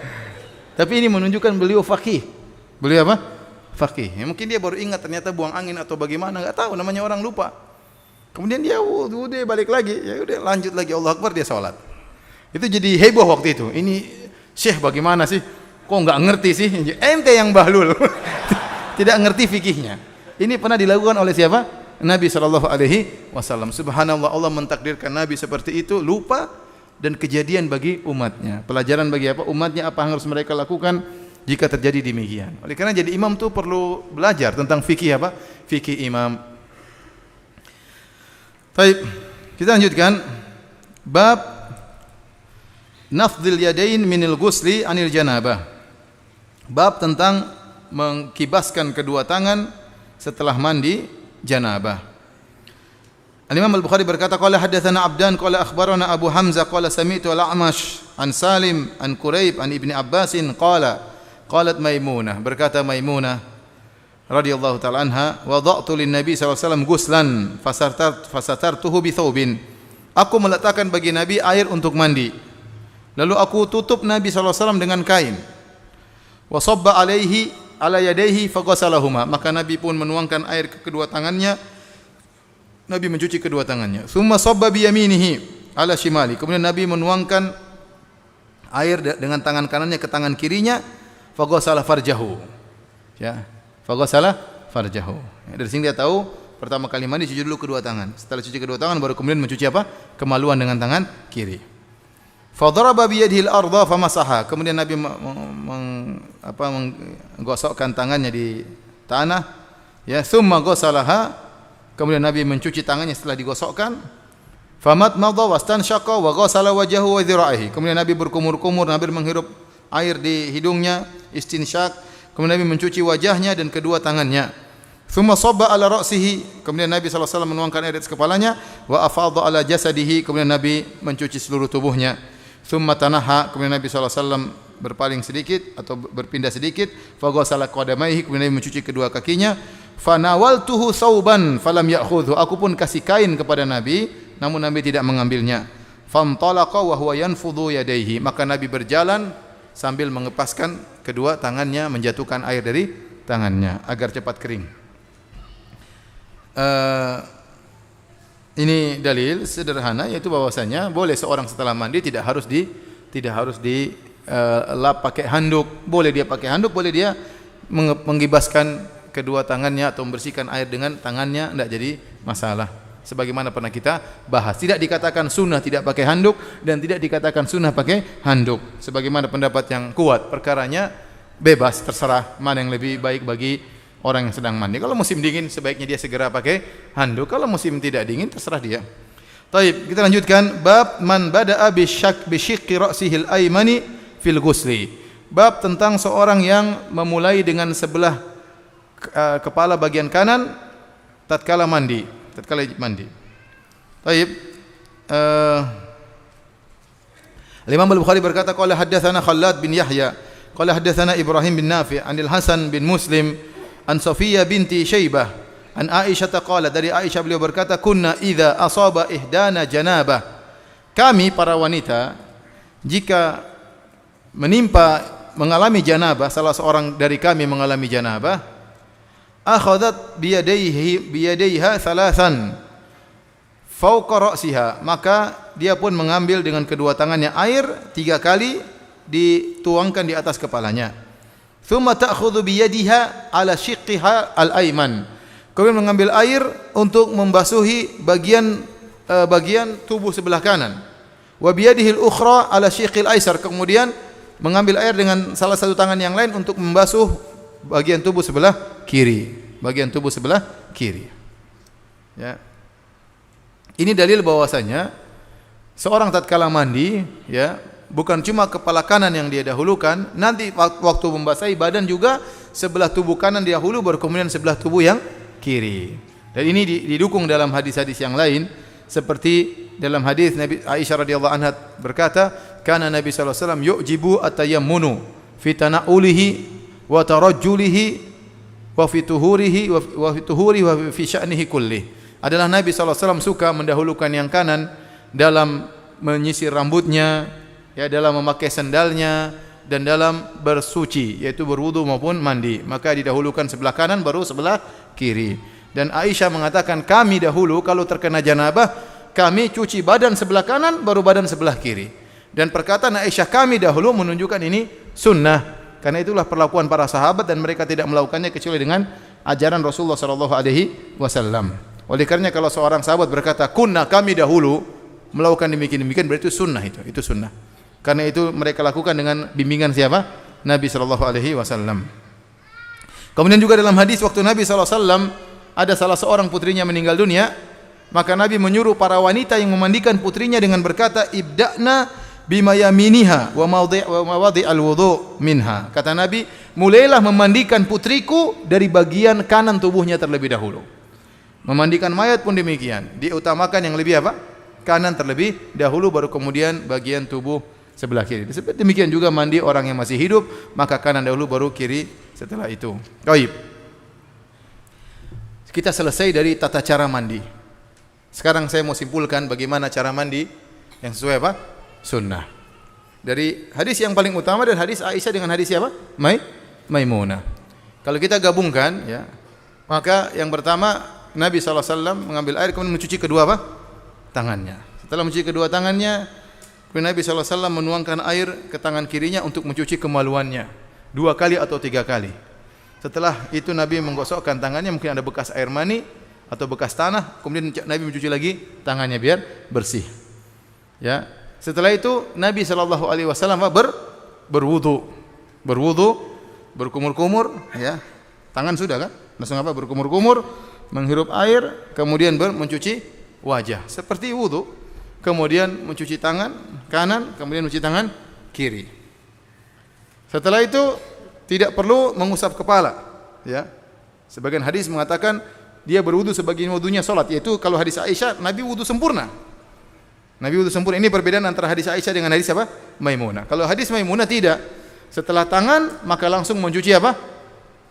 Tapi ini menunjukkan beliau faqih. Beliau apa? Faqih. Ya, mungkin dia baru ingat ternyata buang angin atau bagaimana, enggak tahu, namanya orang lupa. Kemudian dia wudu, dia balik lagi. Ya udah lanjut lagi Allah Akbar, dia salat. Itu jadi heboh waktu itu. Ini Syekh bagaimana sih? Kok enggak ngerti sih? Ente yang bahlul. Tidak ngerti fikihnya. Ini pernah dilakukan oleh siapa? Nabi SAW. Subhanallah, Allah mentakdirkan Nabi seperti itu, lupa, dan kejadian bagi umatnya. Pelajaran bagi apa? Umatnya apa yang harus mereka lakukan jika terjadi demikian. Oleh karena jadi imam itu perlu belajar tentang fikih apa? Fikih imam. Baik, kita lanjutkan. Bab nafdhil yadain minil ghusli anil janabah. Bab tentang mengkibaskan kedua tangan setelah mandi janabah. Al-Imam Al-Bukhari berkata, qala haddatsana Abdan qala akhbarana Abu Hamzah qala sami'tu Al-A'mash an Salim an Quraib an Ibni Abbasin qala qalat Maimunah, berkata Maimunah radhiyallahu ta'ala anha, wada'tu lin-nabi sallallahu alaihi wasallam ghuslan fasatartuhu bi thawbin. Aku meletakkan bagi Nabi air untuk mandi. Lalu aku tutup Nabi sallallahu alaihi wasallam dengan kain. Wa sabba alaihi ala yadayhi faghasalahuma. Maka Nabi pun menuangkan air ke kedua tangannya. Nabi mencuci kedua tangannya. Tsumma sabba bi yaminihi ala shimali. Kemudian Nabi menuangkan air dengan tangan kanannya ke tangan kirinya. Faghasala farjahu. Ya, faghasala farjahu. Ya, dari sini dia tahu pertama kali mandi cuci dulu kedua tangan. Setelah cuci kedua tangan baru kemudian mencuci apa? Kemaluan dengan tangan kiri. Fadaraba bi yadihi al-ardha famasaha. Kemudian Nabi menggosokkan tangannya di tanah. Ya, tsumma ghasalaha. Kemudian Nabi mencuci tangannya setelah digosokkan. Famat madha wastanshaqa wa ghasala wajhahu wa dhira'ihi. Kemudian Nabi berkumur-kumur, Nabi menghirup air di hidungnya, istinsyak. Kemudian Nabi mencuci wajahnya dan kedua tangannya. Tsumma sabba ala ra'sihi. Kemudian Nabi sallallahu alaihi wasallam menuangkan air di atas kepalanya, wa afadha ala jasadihi. Kemudian Nabi mencuci seluruh tubuhnya. Tsumma tanaha. Kemudian Nabi sallallahu alaihi wasallam berpaling sedikit atau berpindah sedikit. Fa ghasala qadamaihi. Kemudian Nabi mencuci kedua kakinya. Fanawaltuhu sauban falam ya'khudhu. Aku pun kasih kain kepada Nabi, namun Nabi tidak mengambilnya. Famtalaqa wa huwa yanfudhu yadayhi. Maka Nabi berjalan sambil mengepaskan kedua tangannya, menjatuhkan air dari tangannya agar cepat kering. Ini dalil sederhana, yaitu bahwasanya boleh seorang setelah mandi tidak harus lap pakai handuk. Boleh dia pakai handuk, boleh dia menggibaskan kedua tangannya atau membersihkan air dengan tangannya, tidak jadi masalah. Sebagaimana pernah kita bahas, tidak dikatakan sunnah tidak pakai handuk dan tidak dikatakan sunnah pakai handuk. Sebagaimana pendapat yang kuat, perkaranya bebas, terserah mana yang lebih baik bagi orang yang sedang mandi. Kalau musim dingin sebaiknya dia segera pakai handuk. Kalau musim tidak dingin terserah dia. Baik, kita lanjutkan. Bab man bada'a bisyiqqi ra'sihil aymani fil ghusli. Bab tentang seorang yang memulai dengan sebelah kepala bagian kanan tatkala mandi. Baik. Imam Al-Bukhari berkata, qala haddatsana Khallad bin Yahya, qala haddatsana Ibrahim bin Nafi' anil Hasan bin Muslim an Safiyah binti Syaibah an Aisyah qala, dari Aisyah beliau berkata, kunna idza asaba ihdana janabah. Kami para wanita jika mengalami janabah, salah seorang dari kami mengalami janabah, akhadhat biyadaiha thalathan fawqa ra'siha, maka dia pun mengambil dengan kedua tangannya air 3 kali dituangkan di atas kepalanya. Thumma ta'khudhu bi yadiha ala shiqqiha al-ayman. Kemudian mengambil air untuk membasuhi bagian tubuh sebelah kanan. Wa bi yadihi al-ukhra ala shiqqil aysar. Kemudian mengambil air dengan salah satu tangan yang lain untuk membasuh bagian tubuh sebelah kiri. Bagian tubuh sebelah kiri. Ya. Ini dalil bahwasanya seorang tatkala mandi, ya, bukan cuma kepala kanan yang dia dahulukan, nanti waktu membasahi badan juga sebelah tubuh kanan dahulu baru kemudian sebelah tubuh yang kiri. Dan ini didukung dalam hadis-hadis yang lain, seperti dalam hadis Nabi Aisyah radhiyallahu anha berkata, "Kana Nabi sallallahu alaihi wasallam yu'jibu at-tayammunu fi tana'ulihi wa tarajjulihi wa fi tuhurihi wa fi sya'nihi kullih." Adalah Nabi sallallahu alaihi wasallam suka mendahulukan yang kanan dalam menyisir rambutnya, ya, dalam memakai sandalnya dan dalam bersuci, yaitu berwudu maupun mandi. Maka didahulukan sebelah kanan baru sebelah kiri. Dan Aisyah mengatakan, kami dahulu kalau terkena janabah, kami cuci badan sebelah kanan baru badan sebelah kiri. Dan perkataan Aisyah kami dahulu menunjukkan ini sunnah, karena itulah perlakuan para sahabat dan mereka tidak melakukannya kecuali dengan ajaran Rasulullah sallallahu alaihi wasallam. Oleh karenanya kalau seorang sahabat berkata kunna kami dahulu melakukan demikian berarti itu sunnah, itu sunnah. Karena itu mereka lakukan dengan bimbingan siapa? Nabi sallallahu alaihi wasallam. Kemudian juga dalam hadis waktu Nabi sallallahu alaihi wasallam ada salah seorang putrinya meninggal dunia, maka Nabi menyuruh para wanita yang memandikan putrinya dengan berkata, ibda'na bima yaminiha wa mawadhi'al wudu' minha. Kata Nabi, mulailah memandikan putriku dari bagian kanan tubuhnya terlebih dahulu. Memandikan mayat pun demikian, diutamakan yang lebih apa? Kanan terlebih dahulu baru kemudian bagian tubuh sebelah kiri. Demikian juga mandi orang yang masih hidup, maka kanan dahulu baru kiri setelah itu. Baik. Kita selesai dari tata cara mandi. Sekarang saya mau simpulkan bagaimana cara mandi yang sesuai apa? Sunnah. Dari hadis yang paling utama dan hadis Aisyah dengan hadis siapa? Maimunah. Kalau kita gabungkan, ya, maka yang pertama Nabi SAW mengambil air kemudian mencuci kedua apa? Tangannya. Setelah mencuci kedua tangannya, Nabi SAW menuangkan air ke tangan kirinya untuk mencuci kemaluannya 2 kali atau 3 kali. Setelah itu Nabi menggosokkan tangannya, mungkin ada bekas air mani atau bekas tanah, kemudian Nabi mencuci lagi tangannya biar bersih. Ya. Setelah itu Nabi SAW berwudu, berkumur-kumur, ya. Tangan sudah kan? Langsung apa? Berkumur-kumur, menghirup air, kemudian mencuci wajah seperti wudu, kemudian mencuci tangan kanan, kemudian mencuci tangan kiri. Setelah itu tidak perlu mengusap kepala, ya. Sebagian hadis mengatakan dia berwudu sebagian wudunya salat, yaitu kalau hadis Aisyah Nabi wudu sempurna. Nabi wudu sempurna. Ini perbedaan antara hadis Aisyah dengan hadis apa? Maimunah. Kalau hadis Maimunah tidak. Setelah tangan maka langsung mencuci apa?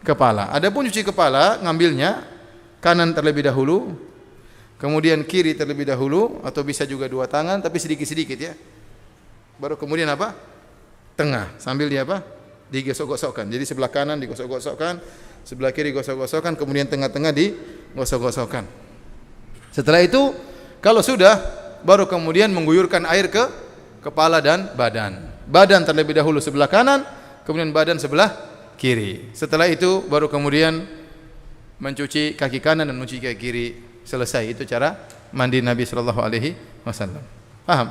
Kepala. Adapun cuci kepala ngambilnya kanan terlebih dahulu, kemudian kiri terlebih dahulu, atau bisa juga 2 tangan tapi sedikit-sedikit, ya. Baru kemudian apa? Tengah, sambil dia apa? Digosok-gosokkan. Jadi sebelah kanan digosok-gosokkan, sebelah kiri digosok-gosokkan, kemudian tengah-tengah digosok-gosokkan. Setelah itu kalau sudah, baru kemudian mengguyurkan air ke kepala dan badan. Badan terlebih dahulu sebelah kanan, kemudian badan sebelah kiri. Setelah itu baru kemudian mencuci kaki kanan dan mencuci kaki kiri. Selesai. Itu cara mandi Nabi sallallahu alaihi wasallam. Paham?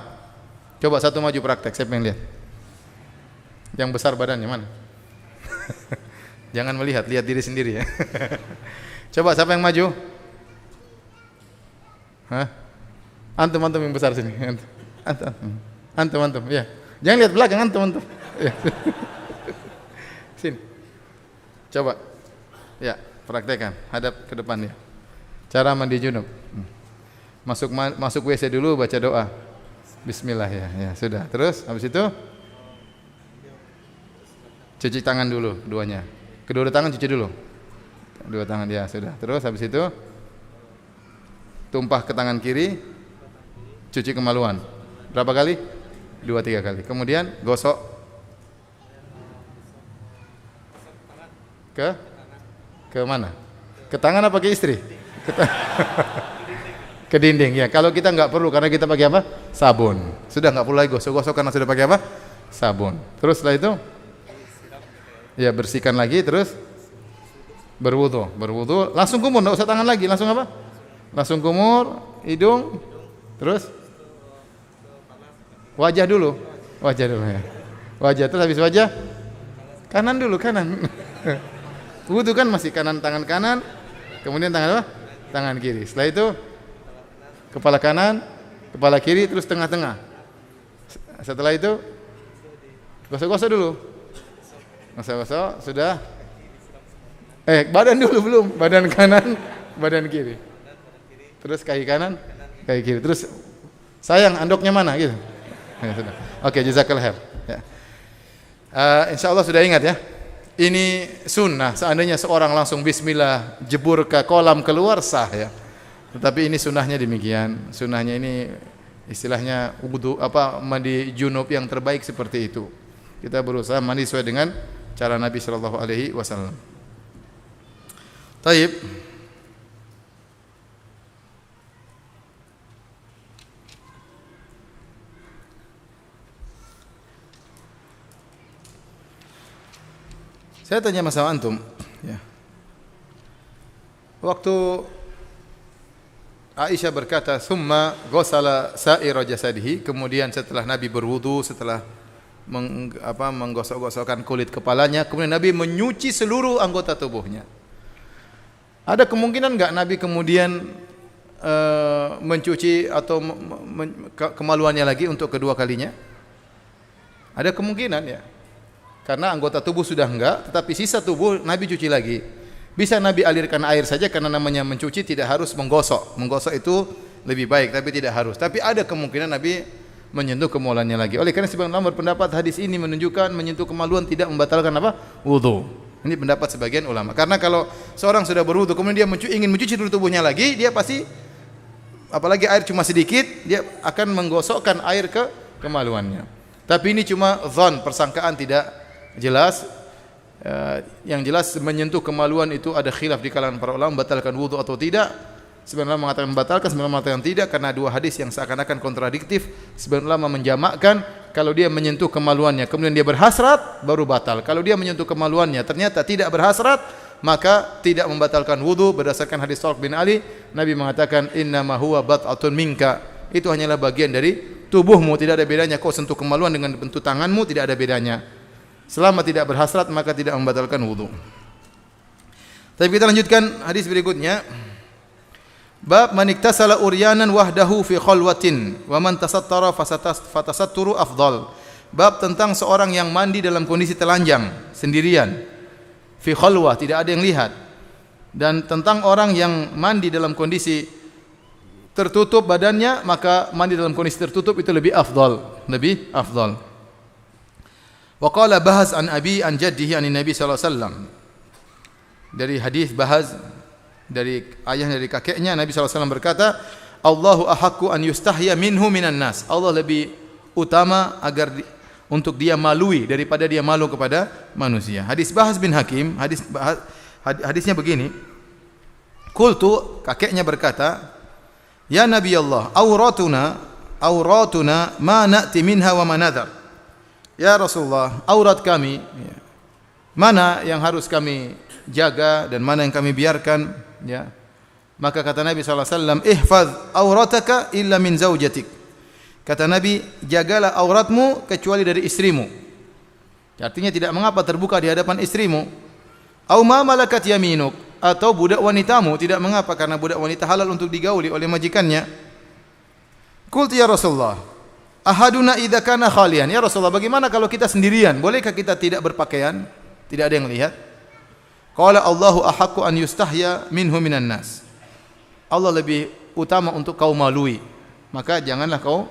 Coba satu maju praktek, saya pengen lihat. Yang besar badannya mana? Jangan melihat, lihat diri sendiri, ya. Coba siapa yang maju? Hah? Antum yang besar sini. Antum, ya. Jangan lihat belakang, antum. Ya. Sini. Coba. Ya, praktekkan. Hadap ke depan, ya. Cara mandi junub. Masuk WC dulu, baca doa. Bismillah, ya. Ya, sudah. Terus habis itu cuci tangan dulu duanya. Kedua tangan cuci dulu. 2 tangan, ya, sudah. Terus habis itu tumpah ke tangan kiri, cuci kemaluan. Berapa kali? 2-3 kali. Kemudian gosok ke mana? Ke tangan apa ke istri? Ke dinding, ya. Kalau kita enggak perlu karena kita pakai apa? Sabun. Sudah enggak perlu lagi gosok-gosok karena sudah pakai apa? sabun. Terus setelah itu ya bersihkan lagi, terus berwudu. Langsung kumur, enggak usah tangan lagi, langsung apa? Langsung kumur, hidung, terus wajah dulu ya. Wajah, terus habis wajah kanan dulu, kanan. Wudu kan masih kanan, tangan kanan, kemudian tangan apa? Tangan kiri. Setelah itu kepala kanan, kepala kiri, terus tengah-tengah. Setelah itu gosok-gosok dulu. Gosok-gosok, sudah. Badan dulu belum, badan kanan, badan kiri. Terus kaki kanan, kaki kiri. Terus sayang andoknya mana gitu. Ya, sudah. Oke, jazakallahu khair. Ya. Insyaallah sudah ingat ya. Ini sunnah. Seandainya seorang langsung bismillah jebur ke kolam keluar sah ya. Tetapi ini sunnahnya demikian. Sunnahnya ini istilahnya wudu mandi junub yang terbaik seperti itu. Kita berusaha mandi sesuai dengan cara Nabi sallallahu alaihi wasallam. Taib. Saya tanya masalah antum, ya. Waktu Aisyah berkata, "Tsumma ghassala sa'ira jasadihi," kemudian setelah Nabi berwudu, setelah menggosok-gosokkan kulit kepalanya, kemudian Nabi menyuci seluruh anggota tubuhnya. Ada kemungkinan enggak Nabi kemudian mencuci atau kemaluannya lagi untuk kedua kalinya? Ada kemungkinan ya. Karena anggota tubuh sudah enggak, tetapi sisa tubuh Nabi cuci lagi. Bisa Nabi alirkan air saja karena namanya mencuci tidak harus menggosok. Menggosok itu lebih baik tapi tidak harus. Tapi ada kemungkinan Nabi menyentuh kemaluannya lagi. Oleh karena sebagian ulama berpendapat hadis ini menunjukkan menyentuh kemaluan tidak membatalkan apa? Wudu. Ini pendapat sebagian ulama. Karena kalau seorang sudah berwudu kemudian dia ingin mencuci dulu tubuhnya lagi, dia pasti apalagi air cuma sedikit, dia akan menggosokkan air ke kemaluannya. Tapi ini cuma zon, persangkaan tidak jelas. Yang jelas menyentuh kemaluan itu ada khilaf di kalangan para ulama membatalkan wudu atau tidak. Sebagian ulama mengatakan membatalkan, sebagian ulama mengatakan tidak karena dua hadis yang seakan-akan kontradiktif. Sebagian ulama menjamakkan kalau dia menyentuh kemaluannya kemudian dia berhasrat baru batal. Kalau dia menyentuh kemaluannya ternyata tidak berhasrat maka tidak membatalkan wudu. Berdasarkan hadis Thalq bin Ali, Nabi mengatakan innama huwa bat'atun minka. Itu hanyalah bagian dari tubuhmu, tidak ada bedanya kau sentuh kemaluan dengan bentuk tanganmu, tidak ada bedanya. Selama tidak berhasrat maka tidak membatalkan wudu. Tapi kita lanjutkan hadis berikutnya. Bab man iktasala uryanan wahdahu fi khalwatin wa man tasattara fatasatturu afdal. Bab tentang seorang yang mandi dalam kondisi telanjang sendirian. Fi khalwah, tidak ada yang lihat. Dan tentang orang yang mandi dalam kondisi tertutup badannya, maka mandi dalam kondisi tertutup itu lebih afdal, lebih afdal. Wa qala Bahaz an abi an jaddihi an Nabi sallallahu alaihi wasallam. Dari hadis Bahaz dari ayah dari kakeknya, Nabi sallallahu alaihi wasallam berkata, Allahu ahaqqu an yustahya minhu minan nas. Allah lebih utama untuk dia malui daripada dia malu kepada manusia. Hadis Bahaz bin Hakim, hadisnya begini. Qultu, kakeknya berkata, ya Nabi Allah, auratuna ma na'ti minha wa ma nadhar. Ya Rasulullah, aurat kami mana yang harus kami jaga dan mana yang kami biarkan, ya. Maka kata Nabi sallallahu alaihi wasallam, ihfaz aurataka illa min zaujatik. Kata Nabi, jagalah auratmu kecuali dari istrimu. Artinya tidak mengapa terbuka di hadapan istrimu. Au ma malakat yaminuk, atau budak wanitamu, tidak mengapa karena budak wanita halal untuk digauli oleh majikannya. Qultu ya Rasulullah, ahaduna idza kana khalian. Ya Rasulullah, bagaimana kalau kita sendirian? Bolehkah kita tidak berpakaian? Tidak ada yang lihat. Qala Allahu ahaqqu an yustahya minhu minan nas. Allah lebih utama untuk kau malui. Maka janganlah kau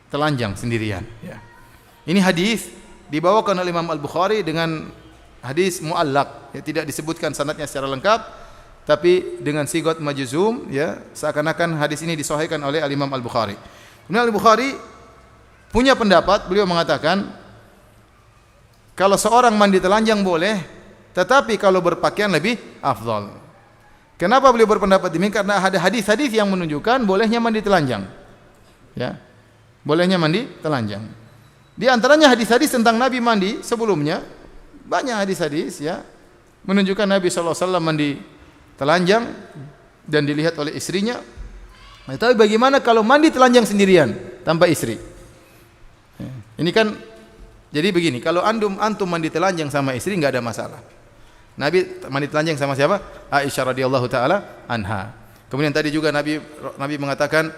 telanjang sendirian, ya. Ini hadis dibawakan oleh Imam Al-Bukhari dengan hadis muallaq, ya, tidak disebutkan sanadnya secara lengkap, tapi dengan sigat majzum, ya, seakan-akan hadis ini disahihkan oleh Imam Al-Bukhari. Kemudian Al-Bukhari punya pendapat, beliau mengatakan kalau seorang mandi telanjang boleh, tetapi kalau berpakaian lebih afdal. Kenapa beliau berpendapat demikian? Karena ada hadis-hadis yang menunjukkan bolehnya mandi telanjang. Ya. Bolehnya mandi telanjang. Di antaranya hadis-hadis tentang Nabi mandi sebelumnya, banyak hadis-hadis ya menunjukkan Nabi SAW mandi telanjang dan dilihat oleh istrinya. Nah, tapi bagaimana kalau mandi telanjang sendirian tanpa istri? Ini kan jadi begini, kalau antum mandi telanjang sama istri nggak ada masalah. Nabi mandi telanjang sama siapa? Aisyah radhiyallahu taala anha. Kemudian tadi juga Nabi mengatakan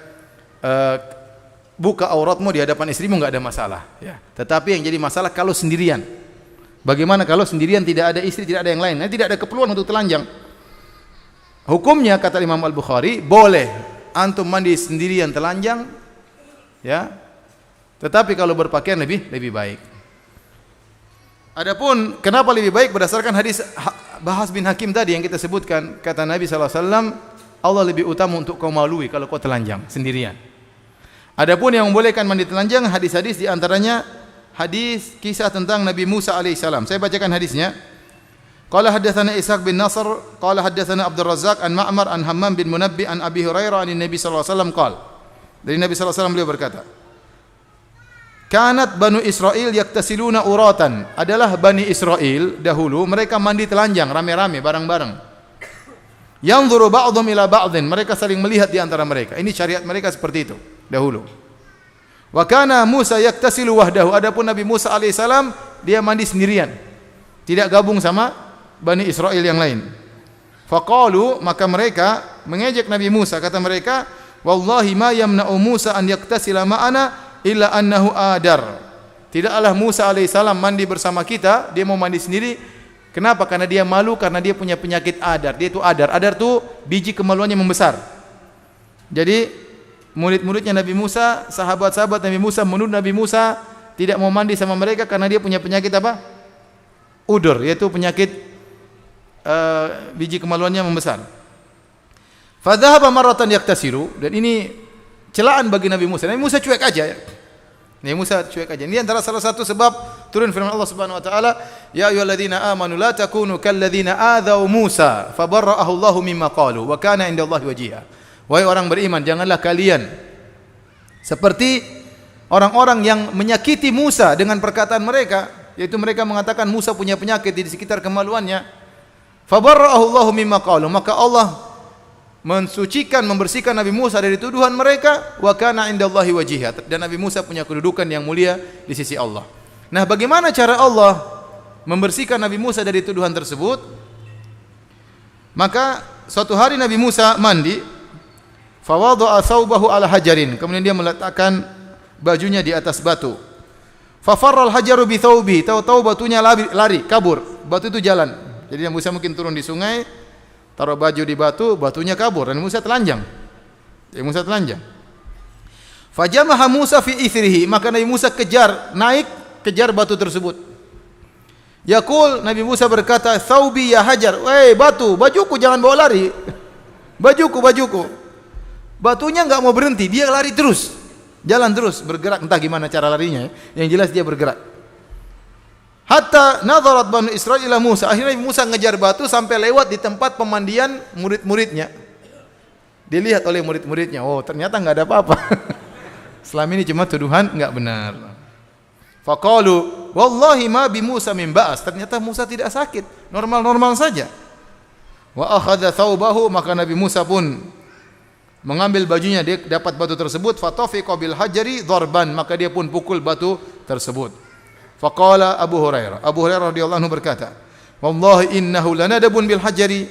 buka auratmu di hadapan istrimu nggak ada masalah. Ya. Tetapi yang jadi masalah kalau sendirian. Bagaimana kalau sendirian tidak ada istri, tidak ada yang lain? Nah, tidak ada keperluan untuk telanjang. Hukumnya kata Imam Al-Bukhari boleh antum mandi sendirian telanjang, ya. Tetapi kalau berpakaian lebih baik. Adapun kenapa lebih baik berdasarkan hadis Bahas bin Hakim tadi yang kita sebutkan, kata Nabi SAW, Allah lebih utama untuk kau malui kalau kau telanjang sendirian. Adapun yang membolehkan mandi telanjang, hadis-hadis di antaranya hadis kisah tentang Nabi Musa alaihissalam. Saya bacakan hadisnya. Qala haddatsana Ishaq bin Nasr, qala haddatsana Abdul Razzaq an Ma'mar an Hammam bin Munabbi an Abi Hurairah an Nabi sallallahu alaihi wasallam qala. Dari Nabi sallallahu alaihi wasallam beliau berkata, Kanat Banu Israel yaktasiluna uratan. Adalah Bani Israel dahulu mereka mandi telanjang rame-rame bareng-bareng. Yanzuru ba'dhum ila ba'dhin, mereka saling melihat di antara mereka. Ini syariat mereka seperti itu dahulu. Wa kana Musa yaktasilu wahdahu. Adapun Nabi Musa alaihissalam dia mandi sendirian. Tidak gabung sama Bani Israel yang lain. Faqalu, maka mereka mengejek Nabi Musa, kata mereka, wallahi ma yamna'u Musa an yaktasila ma'ana illa annahu adar. Tidaklah Musa alaihissalam mandi bersama kita, dia mau mandi sendiri. Kenapa? Karena dia malu, karena dia punya penyakit adar. Dia itu adar. Adar itu biji kemaluannya membesar. Jadi murid-muridnya Nabi Musa, sahabat-sahabat Nabi Musa menuduh Nabi Musa tidak mau mandi sama mereka karena dia punya penyakit apa? Udur, yaitu penyakit biji kemaluannya membesar. Fadhahaba marratan yaktasiru, dan ini celaan bagi Nabi Musa. Nabi Musa cuek aja ya. Nabi Musa cuek aja. Ini antara salah satu sebab turun firman Allah Subhanahu wa taala, ya ayyuhalladzina amanu la takunu kalladzina adzau Musa fabarra'ahu Allahu mimma qalu wa kana indallahi wajiha. Wahai orang beriman, janganlah kalian seperti orang-orang yang menyakiti Musa dengan perkataan mereka, yaitu mereka mengatakan Musa punya penyakit di sekitar kemaluannya. Fabarra'ahu Allahu mimma qalu, maka Allah mensucikan, membersihkan Nabi Musa dari tuduhan mereka. Wa kana indallahi wajiha, dan Nabi Musa punya kedudukan yang mulia di sisi Allah. Nah, bagaimana cara Allah membersihkan Nabi Musa dari tuduhan tersebut? Maka suatu hari Nabi Musa mandi, fawadha'a thawbahu ala hajarin, kemudian dia meletakkan bajunya di atas batu. Fafarral hajaru bi thawbi, tahu-tahu batunya lari, kabur. Batu itu jalan. Jadi Nabi Musa mungkin turun di sungai, taruh baju di batu, batunya kabur dan Musa telanjang. Musa telanjang. Fajamaha Musa fi ithrihi, maka Nabi Musa kejar batu tersebut. Yaqul, Nabi Musa berkata, "Thawbi ya hajar." "Wei batu, bajuku jangan bawa lari." Bajuku. Batunya enggak mau berhenti, dia lari terus. Jalan terus, bergerak, entah gimana cara larinya, yang jelas dia bergerak. Hatta nadharat Banu Israil ila Musa. Akhirnya Musa ngejar batu sampai lewat di tempat pemandian murid-muridnya. Dilihat oleh murid-muridnya, oh ternyata enggak ada apa-apa. Selama ini cuma tuduhan enggak benar. Faqalu, wallahi ma bi Musa min ba'as. Ternyata Musa tidak sakit, normal-normal saja. Wa akhadha thawbahu, maka Nabi Musa pun mengambil bajunya, dia dapat batu tersebut. Fatafiqa bil hajari dharban, maka dia pun pukul batu tersebut. Faqala Abu Hurairah radhiyallahu anhu berkata, wallahi innahu lanadabun bil hajari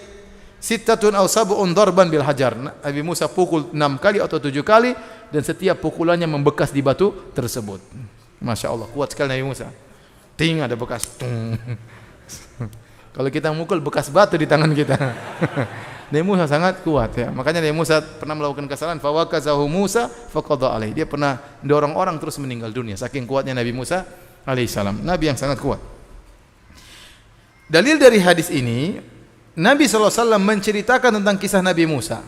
sittatun aw sab'un darban bil hajar. Nabi Musa pukul 6 kali atau 7 kali, dan setiap pukulannya membekas di batu tersebut. Masya Allah, kuat sekali Nabi Musa. Ting, ada bekas. Kalau kita mukul, bekas batu di tangan kita. Nabi Musa sangat kuat ya. Makanya Nabi Musa pernah melakukan kesalahan, fawakazahu Musa faqadha alaihi. Dia pernah dorong orang terus meninggal dunia saking kuatnya Nabi Musa alaihissalam. Nabi yang sangat kuat. Dalil dari hadis ini, Nabi SAW menceritakan tentang kisah Nabi Musa.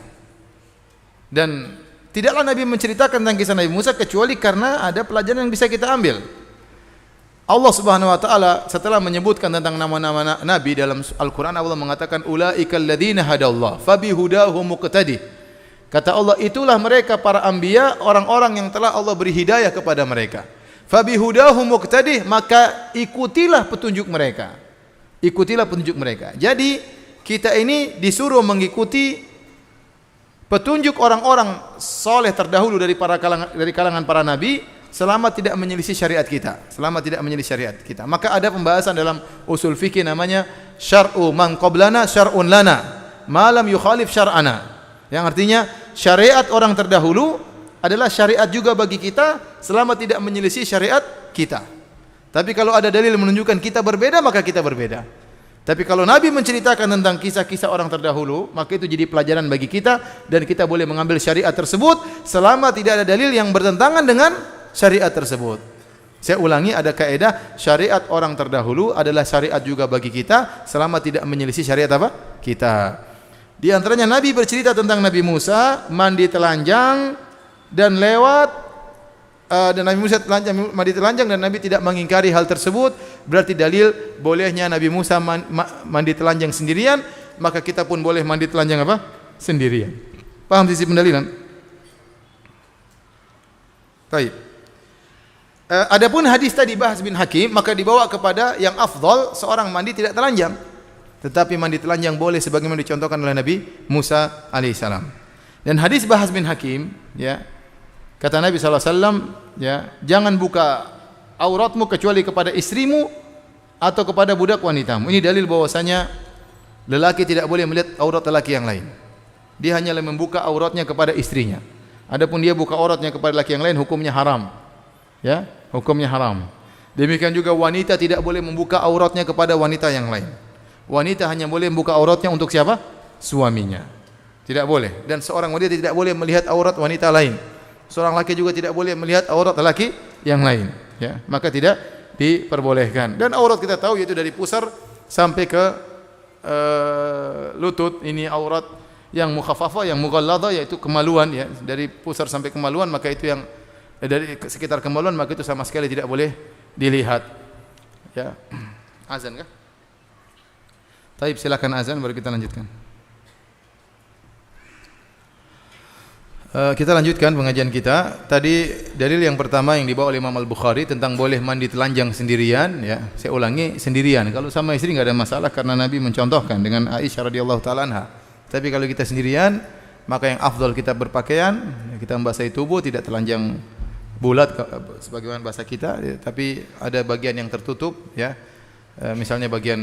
Dan tidaklah Nabi menceritakan tentang kisah Nabi Musa kecuali karena ada pelajaran yang bisa kita ambil. Allah Subhanahu wa taala setelah menyebutkan tentang nama-nama nabi dalam Al-Qur'an, Allah mengatakan ulaikal ladzina hadallah fabihudahu muqtadi. Kata Allah, itulah mereka para anbiya, orang-orang yang telah Allah beri hidayah kepada mereka. Fabihudahu muqtadih, maka ikutilah petunjuk mereka. Ikutilah petunjuk mereka. Jadi kita ini disuruh mengikuti petunjuk orang-orang soleh terdahulu dari kalangan para nabi selama tidak menyelisih syariat kita. Selama tidak menyelisih syariat kita. Maka ada pembahasan dalam usul fikih namanya syar'u man qablana syar'un lana ma lam yukhalif syar'ana. Yang artinya syariat orang terdahulu adalah syariat juga bagi kita selama tidak menyelisih syariat kita. Tapi kalau ada dalil menunjukkan kita berbeda, maka kita berbeda. Tapi kalau Nabi menceritakan tentang kisah-kisah orang terdahulu, maka itu jadi pelajaran bagi kita dan kita boleh mengambil syariat tersebut selama tidak ada dalil yang bertentangan dengan syariat tersebut. Saya ulangi, ada kaidah syariat orang terdahulu adalah syariat juga bagi kita selama tidak menyelisih syariat apa? Kita. Di antaranya Nabi bercerita tentang Nabi Musa mandi telanjang dan lewat dan Nabi Musa mandi telanjang dan Nabi tidak mengingkari hal tersebut, berarti dalil bolehnya Nabi Musa mandi telanjang sendirian, maka kita pun boleh mandi telanjang apa? Sendirian. Paham sisi pendalilan? Baik. Adapun hadis tadi Bahz bin Hakim, maka dibawa kepada yang afdal seorang mandi tidak telanjang. Tetapi mandi telanjang boleh sebagaimana dicontohkan oleh Nabi Musa alaihissalam. Dan hadis Bahz bin Hakim, ya, kata Nabi SAW, ya, jangan buka auratmu kecuali kepada istrimu atau kepada budak wanitamu. Ini dalil bahwasanya lelaki tidak boleh melihat aurat lelaki yang lain. Dia hanya membuka auratnya kepada istrinya. Adapun dia buka auratnya kepada lelaki yang lain, hukumnya haram. Ya, hukumnya haram. Demikian juga wanita tidak boleh membuka auratnya kepada wanita yang lain. Wanita hanya boleh membuka auratnya untuk siapa? Suaminya. Tidak boleh. Dan seorang wanita tidak boleh melihat aurat wanita lain. Seorang laki juga tidak boleh melihat aurat lelaki yang lain, ya. Maka tidak diperbolehkan. Dan aurat kita tahu yaitu dari pusar sampai ke lutut. Ini aurat yang mukhaffafah, yang mughalladhah, yaitu kemaluan, ya. Dari pusar sampai kemaluan, maka itu yang dari sekitar kemaluan, maka itu sama sekali tidak boleh dilihat. Ya. Azan kah? Taib, silakan azan baru kita lanjutkan. Kita lanjutkan pengajian kita. Tadi dalil yang pertama yang dibawa oleh Imam Al-Bukhari tentang boleh mandi telanjang sendirian, ya. Saya ulangi, sendirian. Kalau sama istri enggak ada masalah karena Nabi mencontohkan dengan Aisyah radhiyallahu taala anha. Tapi kalau kita sendirian, maka yang afdal kita berpakaian, kita membasahi tubuh, tidak telanjang bulat sebagaimana bahasa kita, ya, tapi ada bagian yang tertutup, ya. Misalnya bagian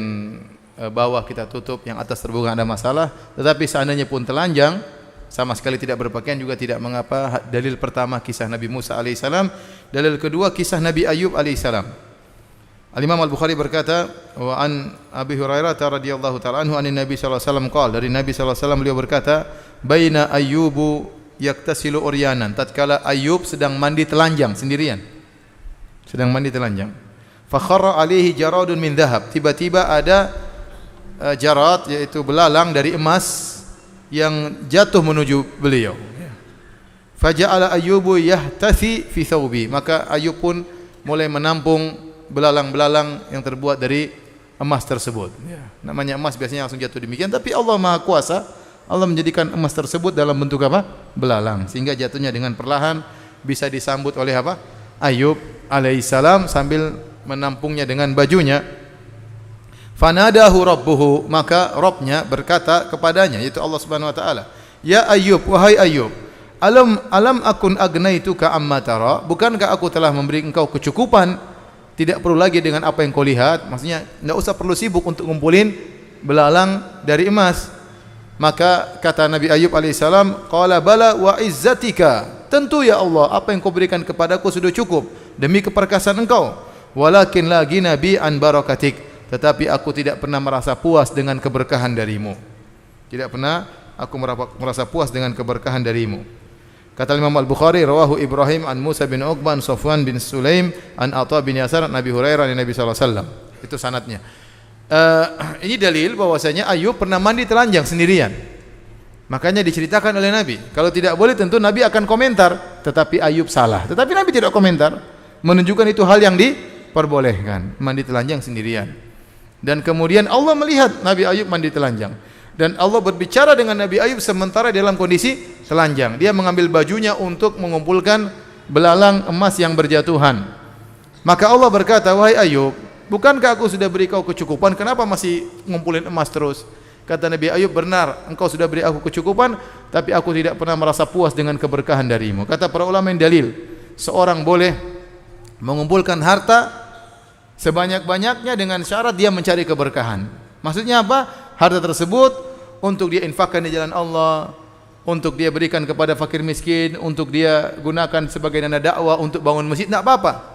bawah kita tutup, yang atas terbuka ada masalah. Tetapi seandainya pun telanjang sama sekali tidak berpakaian juga tidak mengapa. Dalil pertama kisah Nabi Musa alaihissalam. Dalil kedua kisah Nabi Ayub alaihissalam. Al-Imam Al-Bukhari berkata, wa an Abi Hurairah radhiyallahu ta'ala anhu anin Nabi sallallahu alaihi wasallam qala, dari Nabi sallallahu alaihi wasallam beliau berkata, baina Ayyubu yaktasilu uryanan, tatkala Ayub sedang mandi telanjang sendirian. Sedang mandi telanjang. Fa kharra alaihi jaradun min dhahab, tiba-tiba ada jarad, yaitu belalang dari emas yang jatuh menuju beliau. Faja'ala Ayyubu yahtathi fi thawbi, maka Ayub pun mulai menampung belalang-belalang yang terbuat dari emas tersebut. Namanya emas biasanya langsung jatuh demikian, tapi Allah Maha Kuasa, Allah menjadikan emas tersebut dalam bentuk apa? Belalang, sehingga jatuhnya dengan perlahan bisa disambut oleh apa? Ayub alaihissalam sambil menampungnya dengan bajunya. Fanadahu rabbuhu, maka Rabbnya berkata kepadanya, yaitu Allah Subhanahu wa taala, ya Ayyub, wahai Ayyub, alam akun agnaituka amma tara, bukankah aku telah memberi engkau kecukupan, tidak perlu lagi dengan apa yang kau lihat. Maksudnya tidak usah perlu sibuk untuk ngumpulin belalang dari emas. Maka kata Nabi Ayyub alaihissalam, qala bala wa izzatika, tentu ya Allah, apa yang kau berikan kepadaku sudah cukup demi keperkasaan engkau. Walakin lagi nabi an barakatik, tetapi aku tidak pernah merasa puas dengan keberkahan darimu. Tidak pernah aku merasa puas dengan keberkahan darimu. Kata Imam Al-Bukhari, rawahu Ibrahim an Musa bin Uqbah an Safwan bin Sulaim an Atha bin Yasar an Nabi Hurairah an Nabi sallallahu alaihi wasallam. Itu sanadnya. Ini dalil bahwasanya Ayub pernah mandi telanjang sendirian. Makanya diceritakan oleh Nabi. Kalau tidak boleh tentu Nabi akan komentar, tetapi Ayub salah. Tetapi Nabi tidak komentar, menunjukkan itu hal yang diperbolehkan, mandi telanjang sendirian. Dan kemudian Allah melihat Nabi Ayub mandi telanjang, dan Allah berbicara dengan Nabi Ayub sementara dalam kondisi telanjang. Dia mengambil bajunya untuk mengumpulkan belalang emas yang berjatuhan. Maka Allah berkata, wahai Ayub, bukankah aku sudah beri kau kecukupan, kenapa masih ngumpulin emas terus? Kata Nabi Ayub, benar, engkau sudah beri aku kecukupan, tapi aku tidak pernah merasa puas dengan keberkahan darimu. Kata para ulama yang dalil, seorang boleh mengumpulkan harta sebanyak-banyaknya dengan syarat dia mencari keberkahan. Maksudnya apa? Harta tersebut untuk dia infakkan di jalan Allah, untuk dia berikan kepada fakir miskin, untuk dia gunakan sebagai dana dakwah, untuk bangun masjid, tidak apa-apa.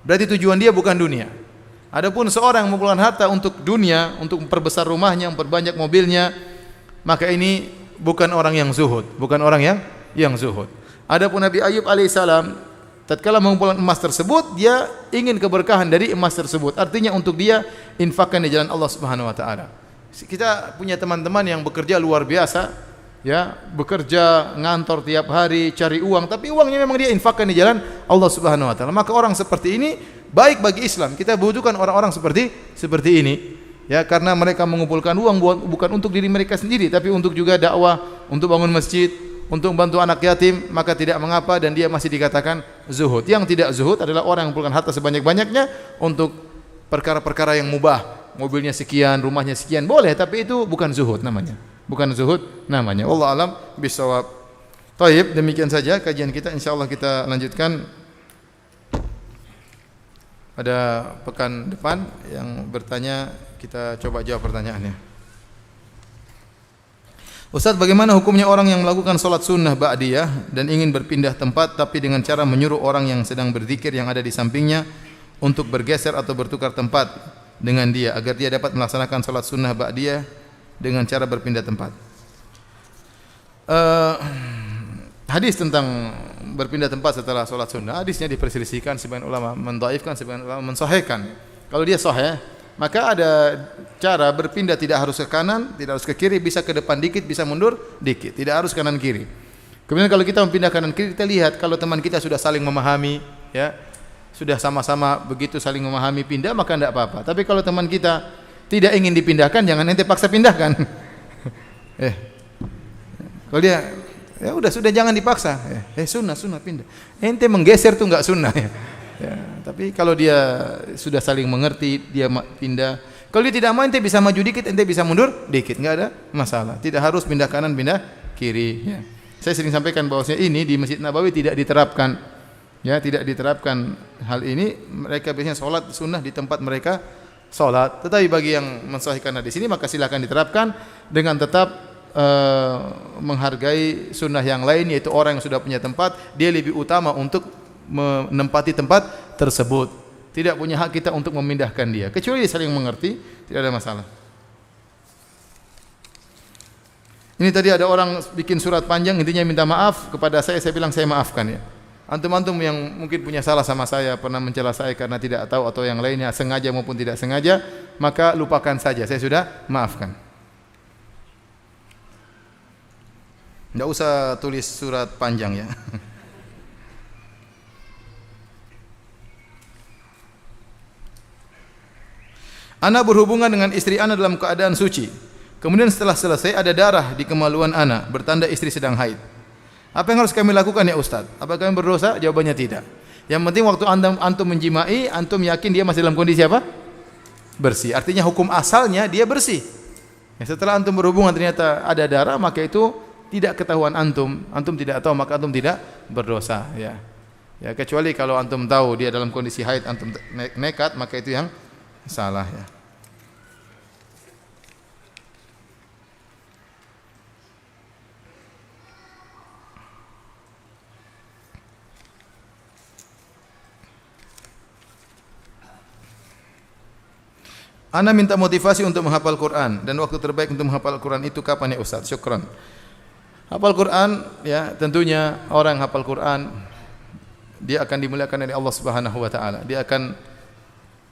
Berarti tujuan dia bukan dunia. Adapun seorang yang mengumpulkan harta untuk dunia, untuk memperbesar rumahnya, memperbanyak mobilnya, maka ini bukan orang yang zuhud, bukan orang yang zuhud. Adapun Nabi Ayub alaihissalam, tatkala mengumpulkan emas tersebut, dia ingin keberkahan dari emas tersebut. Artinya untuk dia infakkan di jalan Allah Subhanahu wa taala. Kita punya teman-teman yang bekerja luar biasa, ya, bekerja ngantor tiap hari, cari uang, tapi uangnya memang dia infakkan di jalan Allah Subhanahu wa taala. Maka orang seperti ini baik bagi Islam. Kita butuhkan orang-orang seperti ini, ya, karena mereka mengumpulkan uang bukan untuk diri mereka sendiri, tapi untuk juga dakwah, untuk bangun masjid, untuk membantu anak yatim, maka tidak mengapa dan dia masih dikatakan zuhud. Yang tidak zuhud adalah orang yang mengumpulkan harta sebanyak-banyaknya untuk perkara-perkara yang mubah. Mobilnya sekian, rumahnya sekian, boleh, tapi itu bukan zuhud namanya. Bukan zuhud namanya. Wallahu alam bisawab. Baik, demikian saja kajian kita. Insyaallah kita lanjutkan pada pekan depan. Yang bertanya kita coba jawab pertanyaannya. Ustaz, bagaimana hukumnya orang yang melakukan salat sunnah ba'diyah dan ingin berpindah tempat tapi dengan cara menyuruh orang yang sedang berzikir yang ada di sampingnya untuk bergeser atau bertukar tempat dengan dia agar dia dapat melaksanakan salat sunnah ba'diyah dengan cara berpindah tempat. Hadis tentang berpindah tempat setelah solat sunnah, hadisnya diperselisihkan, sebagian ulama mendhaifkan, sebagian ulama mensahihkan. Kalau dia sahih, maka ada cara berpindah, tidak harus ke kanan, tidak harus ke kiri, bisa ke depan dikit, bisa mundur dikit, tidak harus kanan kiri. Kemudian kalau kita mempindah kanan kiri, kita lihat kalau teman kita sudah saling memahami, ya, sudah sama-sama begitu saling memahami pindah, maka tidak apa-apa. Tapi kalau teman kita tidak ingin dipindahkan, jangan ente paksa pindahkan. Kalau dia, ya sudah jangan dipaksa. Sunnah pindah. Ente menggeser tuh enggak sunnah. Ya, tapi kalau dia sudah saling mengerti, dia pindah. Kalau dia tidak mau, ente bisa maju dikit, ente bisa mundur dikit, enggak ada masalah. Tidak harus pindah kanan, pindah kiri. Ya. Saya sering sampaikan bahwasanya ini di Masjid Nabawi tidak diterapkan. Ya, tidak diterapkan hal ini. Mereka biasanya sholat sunnah di tempat mereka salat. Tetapi bagi yang mensahihkan hadis ini, maka silakan diterapkan dengan tetap menghargai sunnah yang lain, yaitu orang yang sudah punya tempat, dia lebih utama untuk menempati tempat tersebut. Tidak punya hak kita untuk memindahkan dia, kecuali dia saling mengerti, tidak ada masalah. Ini tadi ada orang bikin surat panjang, intinya minta maaf kepada saya bilang saya maafkan ya. Antum-antum yang mungkin punya salah sama saya, pernah mencela saya karena tidak tahu atau yang lainnya, sengaja maupun tidak sengaja, maka lupakan saja, saya sudah maafkan. Tidak usah tulis surat panjang ya. Ana berhubungan dengan istri ana dalam keadaan suci. Kemudian setelah selesai ada darah di kemaluan ana, bertanda istri sedang haid. Apa yang harus kami lakukan ya Ustaz? Apakah kami berdosa? Jawabannya tidak. Yang penting waktu antum menjimai, antum yakin dia masih dalam kondisi apa? Bersih. Artinya hukum asalnya dia bersih. Ya, setelah antum berhubungan ternyata ada darah, maka itu tidak ketahuan antum tidak tahu, maka antum tidak berdosa. Ya, ya kecuali kalau antum tahu dia dalam kondisi haid, antum nekat, maka itu yang salah ya. Ana minta motivasi untuk menghafal Quran dan waktu terbaik untuk menghafal Quran itu kapan ya Ustaz? Syukran. Hafal Quran ya, tentunya orang hafal Quran dia akan dimuliakan oleh Allah Subhanahu wa taala. Dia akan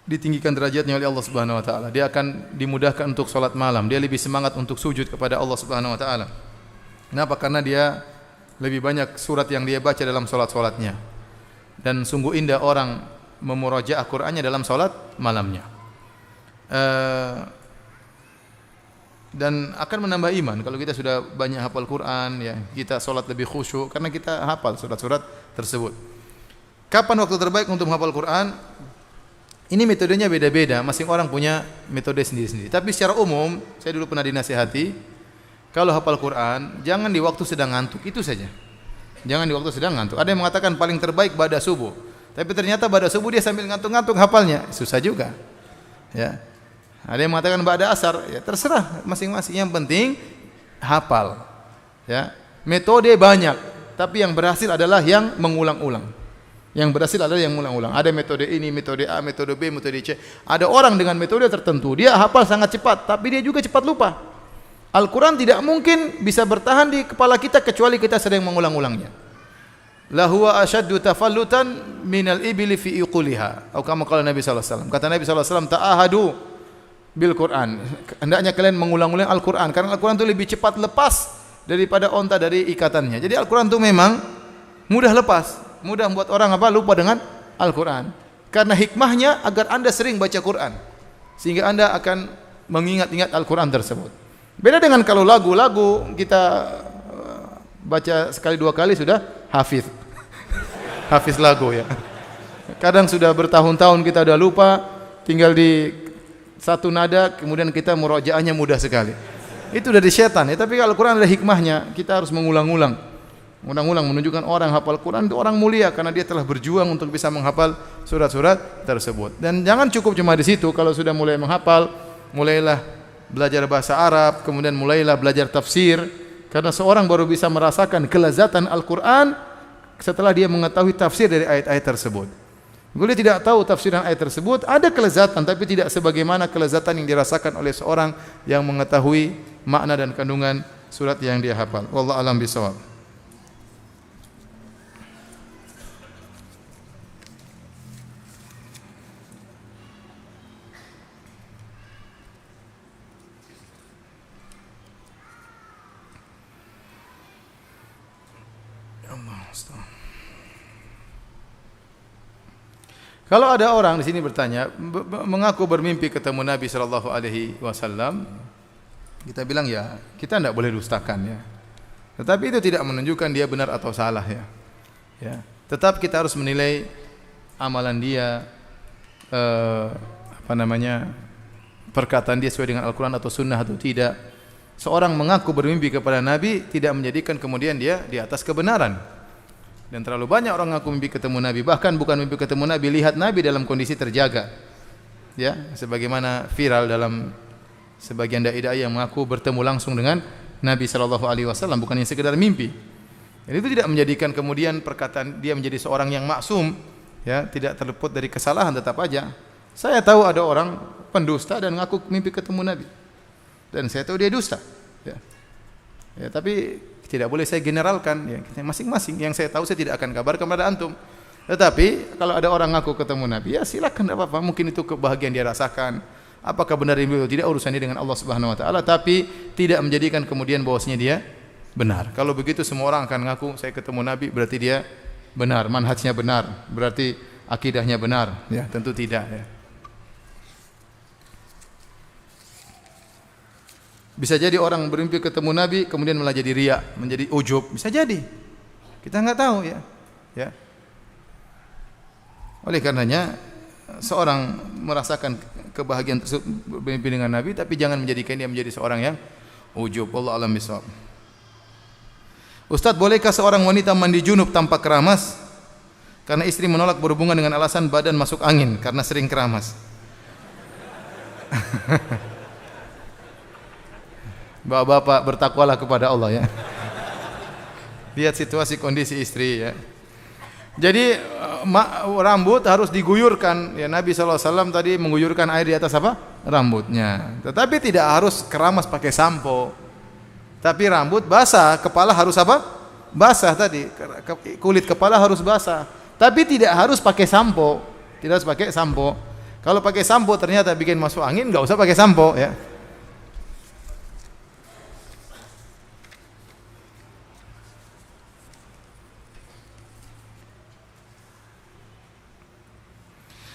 ditinggikan derajatnya oleh Allah Subhanahu wa taala. Dia akan dimudahkan untuk salat malam. Dia lebih semangat untuk sujud kepada Allah Subhanahu wa taala. Kenapa? Karena dia lebih banyak surat yang dia baca dalam salat-salatnya. Dan sungguh indah orang memurajaah Qur'annya dalam salat malamnya. Dan akan menambah iman kalau kita sudah banyak hafal Quran ya, kita salat lebih khusyuk karena kita hafal surat-surat tersebut. Kapan waktu terbaik untuk menghafal Quran? Ini metodenya beda-beda, masing orang punya metode sendiri-sendiri. Tapi secara umum, saya dulu pernah dinasihati, kalau hafal Quran, jangan di waktu sedang ngantuk, itu saja. Jangan di waktu sedang ngantuk. Ada yang mengatakan paling terbaik pada subuh. Tapi ternyata pada subuh dia sambil ngantuk-ngantuk hafalnya, susah juga. Ya. Ada yang mengatakan pada asar, ya terserah masing-masing. Yang penting hafal. Ya. Metode banyak, tapi yang berhasil adalah yang mengulang-ulang. Yang berhasil adalah yang mengulang-ulang. Ada metode ini, metode A, metode B, metode C. Ada orang dengan metode tertentu, dia hafal sangat cepat, tapi dia juga cepat lupa. Al-Quran tidak mungkin bisa bertahan di kepala kita kecuali kita sering mengulang-ulangnya. Lahuwa asyaddu tafallutan minal ibili fi iquliha. Atau kama qala Nabi sallallahu alaihi wasallam. Kata Nabi sallallahu alaihi wasallam, ta'ahadu bil Quran. Hendaknya kalian mengulang-ulang Al-Quran karena Al-Quran itu lebih cepat lepas daripada onta dari ikatannya. Jadi Al-Quran itu memang mudah lepas. Mudah membuat orang lupa dengan Al-Quran. Karena hikmahnya agar Anda sering baca Quran, sehingga Anda akan mengingat-ingat Al-Quran tersebut. Beda dengan kalau lagu kita baca sekali dua kali sudah hafiz. Hafiz lagu ya. Kadang sudah bertahun-tahun kita sudah lupa, tinggal di satu nada, kemudian kita murojaahnya mudah sekali. Itu dari setan ya. Tapi kalau Al-Quran ada hikmahnya, kita harus mengulang-ulang. Mengulang-ulang menunjukkan orang hafal Quran itu orang mulia karena dia telah berjuang untuk bisa menghafal surat-surat tersebut. Dan jangan cukup cuma di situ. Kalau sudah mulai menghafal, mulailah belajar bahasa Arab, kemudian mulailah belajar tafsir. Karena seorang baru bisa merasakan kelezatan Al-Quran setelah dia mengetahui tafsir dari ayat-ayat tersebut. Boleh tidak tahu tafsiran ayat tersebut, ada kelezatan tapi tidak sebagaimana kelezatan yang dirasakan oleh seorang yang mengetahui makna dan kandungan surat yang dia hafal. Wallahu a'lam bishawab. Kalau ada orang di sini bertanya, mengaku bermimpi ketemu Nabi sallallahu alaihi wasallam, kita bilang ya, kita tidak boleh dustakan ya. Tetapi itu tidak menunjukkan dia benar atau salah ya. Ya, tetap kita harus menilai amalan dia, perkataan dia sesuai dengan Al-Quran atau Sunnah atau tidak. Seorang mengaku bermimpi kepada Nabi tidak menjadikan kemudian dia di atas kebenaran. Dan terlalu banyak orang mengaku mimpi ketemu Nabi, bahkan bukan mimpi ketemu Nabi, lihat Nabi dalam kondisi terjaga. Ya, sebagaimana viral dalam sebagian dai-dai yang mengaku bertemu langsung dengan Nabi sallallahu alaihi wasallam, bukan yang sekedar mimpi. Jadi itu tidak menjadikan kemudian perkataan dia menjadi seorang yang maksum, ya, tidak terluput dari kesalahan, tetap aja. Saya tahu ada orang pendusta dan mengaku mimpi ketemu Nabi. Dan saya tahu dia dusta. Ya. Ya, tapi tidak boleh saya generalkan ya, masing-masing. Yang saya tahu saya tidak akan kabarkan kepada antum. Tetapi kalau ada orang ngaku ketemu Nabi, ya silakan, tidak apa-apa. Mungkin itu kebahagiaan dia rasakan. Apakah benar itu tidak, urusannya dengan Allah Subhanahu wa taala, tapi tidak menjadikan kemudian bahwasanya dia benar. Kalau begitu semua orang akan ngaku saya ketemu Nabi, berarti dia benar, manhajnya benar, berarti akidahnya benar. Ya, tentu tidak ya. Bisa jadi orang bermimpi ketemu Nabi kemudian malah jadi riya, menjadi ujub, bisa jadi. Kita enggak tahu ya. Ya. Oleh karenanya seorang merasakan kebahagiaan tersebut bermimpi dengan Nabi, tapi jangan menjadikan dia menjadi seorang yang ujub. Wallahu a'lam bishawab. Ustaz, bolehkah seorang wanita mandi junub tanpa keramas? Karena istri menolak berhubungan dengan alasan badan masuk angin karena sering keramas. Bapak-bapak, bertakwalah kepada Allah ya. Lihat situasi kondisi istri ya. Jadi rambut harus diguyurkan ya. Nabi SAW tadi mengguyurkan air di atas apa? Rambutnya. Tetapi tidak harus keramas pakai sampo. Tapi rambut basah, kepala harus apa? Basah tadi. Kulit kepala harus basah. Tapi tidak harus pakai sampo. Tidak harus pakai sampo. Kalau pakai sampo ternyata bikin masuk angin, enggak usah pakai sampo ya.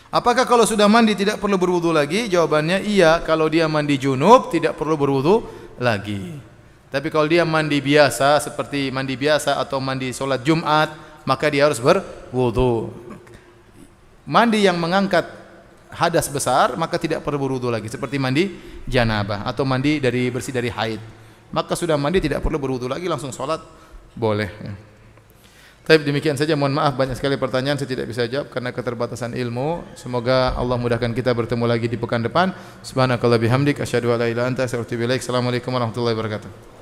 Apakah kalau sudah mandi tidak perlu berwudu lagi? Jawabannya iya, kalau dia mandi junub tidak perlu berwudu lagi. Tapi kalau dia mandi biasa seperti mandi biasa atau mandi solat Jumat, maka dia harus berwudu. Mandi yang mengangkat hadas besar, maka tidak perlu berwudu lagi. Seperti mandi janabah atau mandi dari bersih dari haid. Maka sudah mandi tidak perlu berwudu lagi, langsung sholat boleh. Tapi demikian saja, mohon maaf banyak sekali pertanyaan saya tidak bisa jawab karena keterbatasan ilmu. Semoga Allah mudahkan kita bertemu lagi di pekan depan. Subhanakallah bihamdik asyhadu an la ilaha illa anta astaghfiruka wa atubu ilaik. Assalamualaikum warahmatullahi wabarakatuh.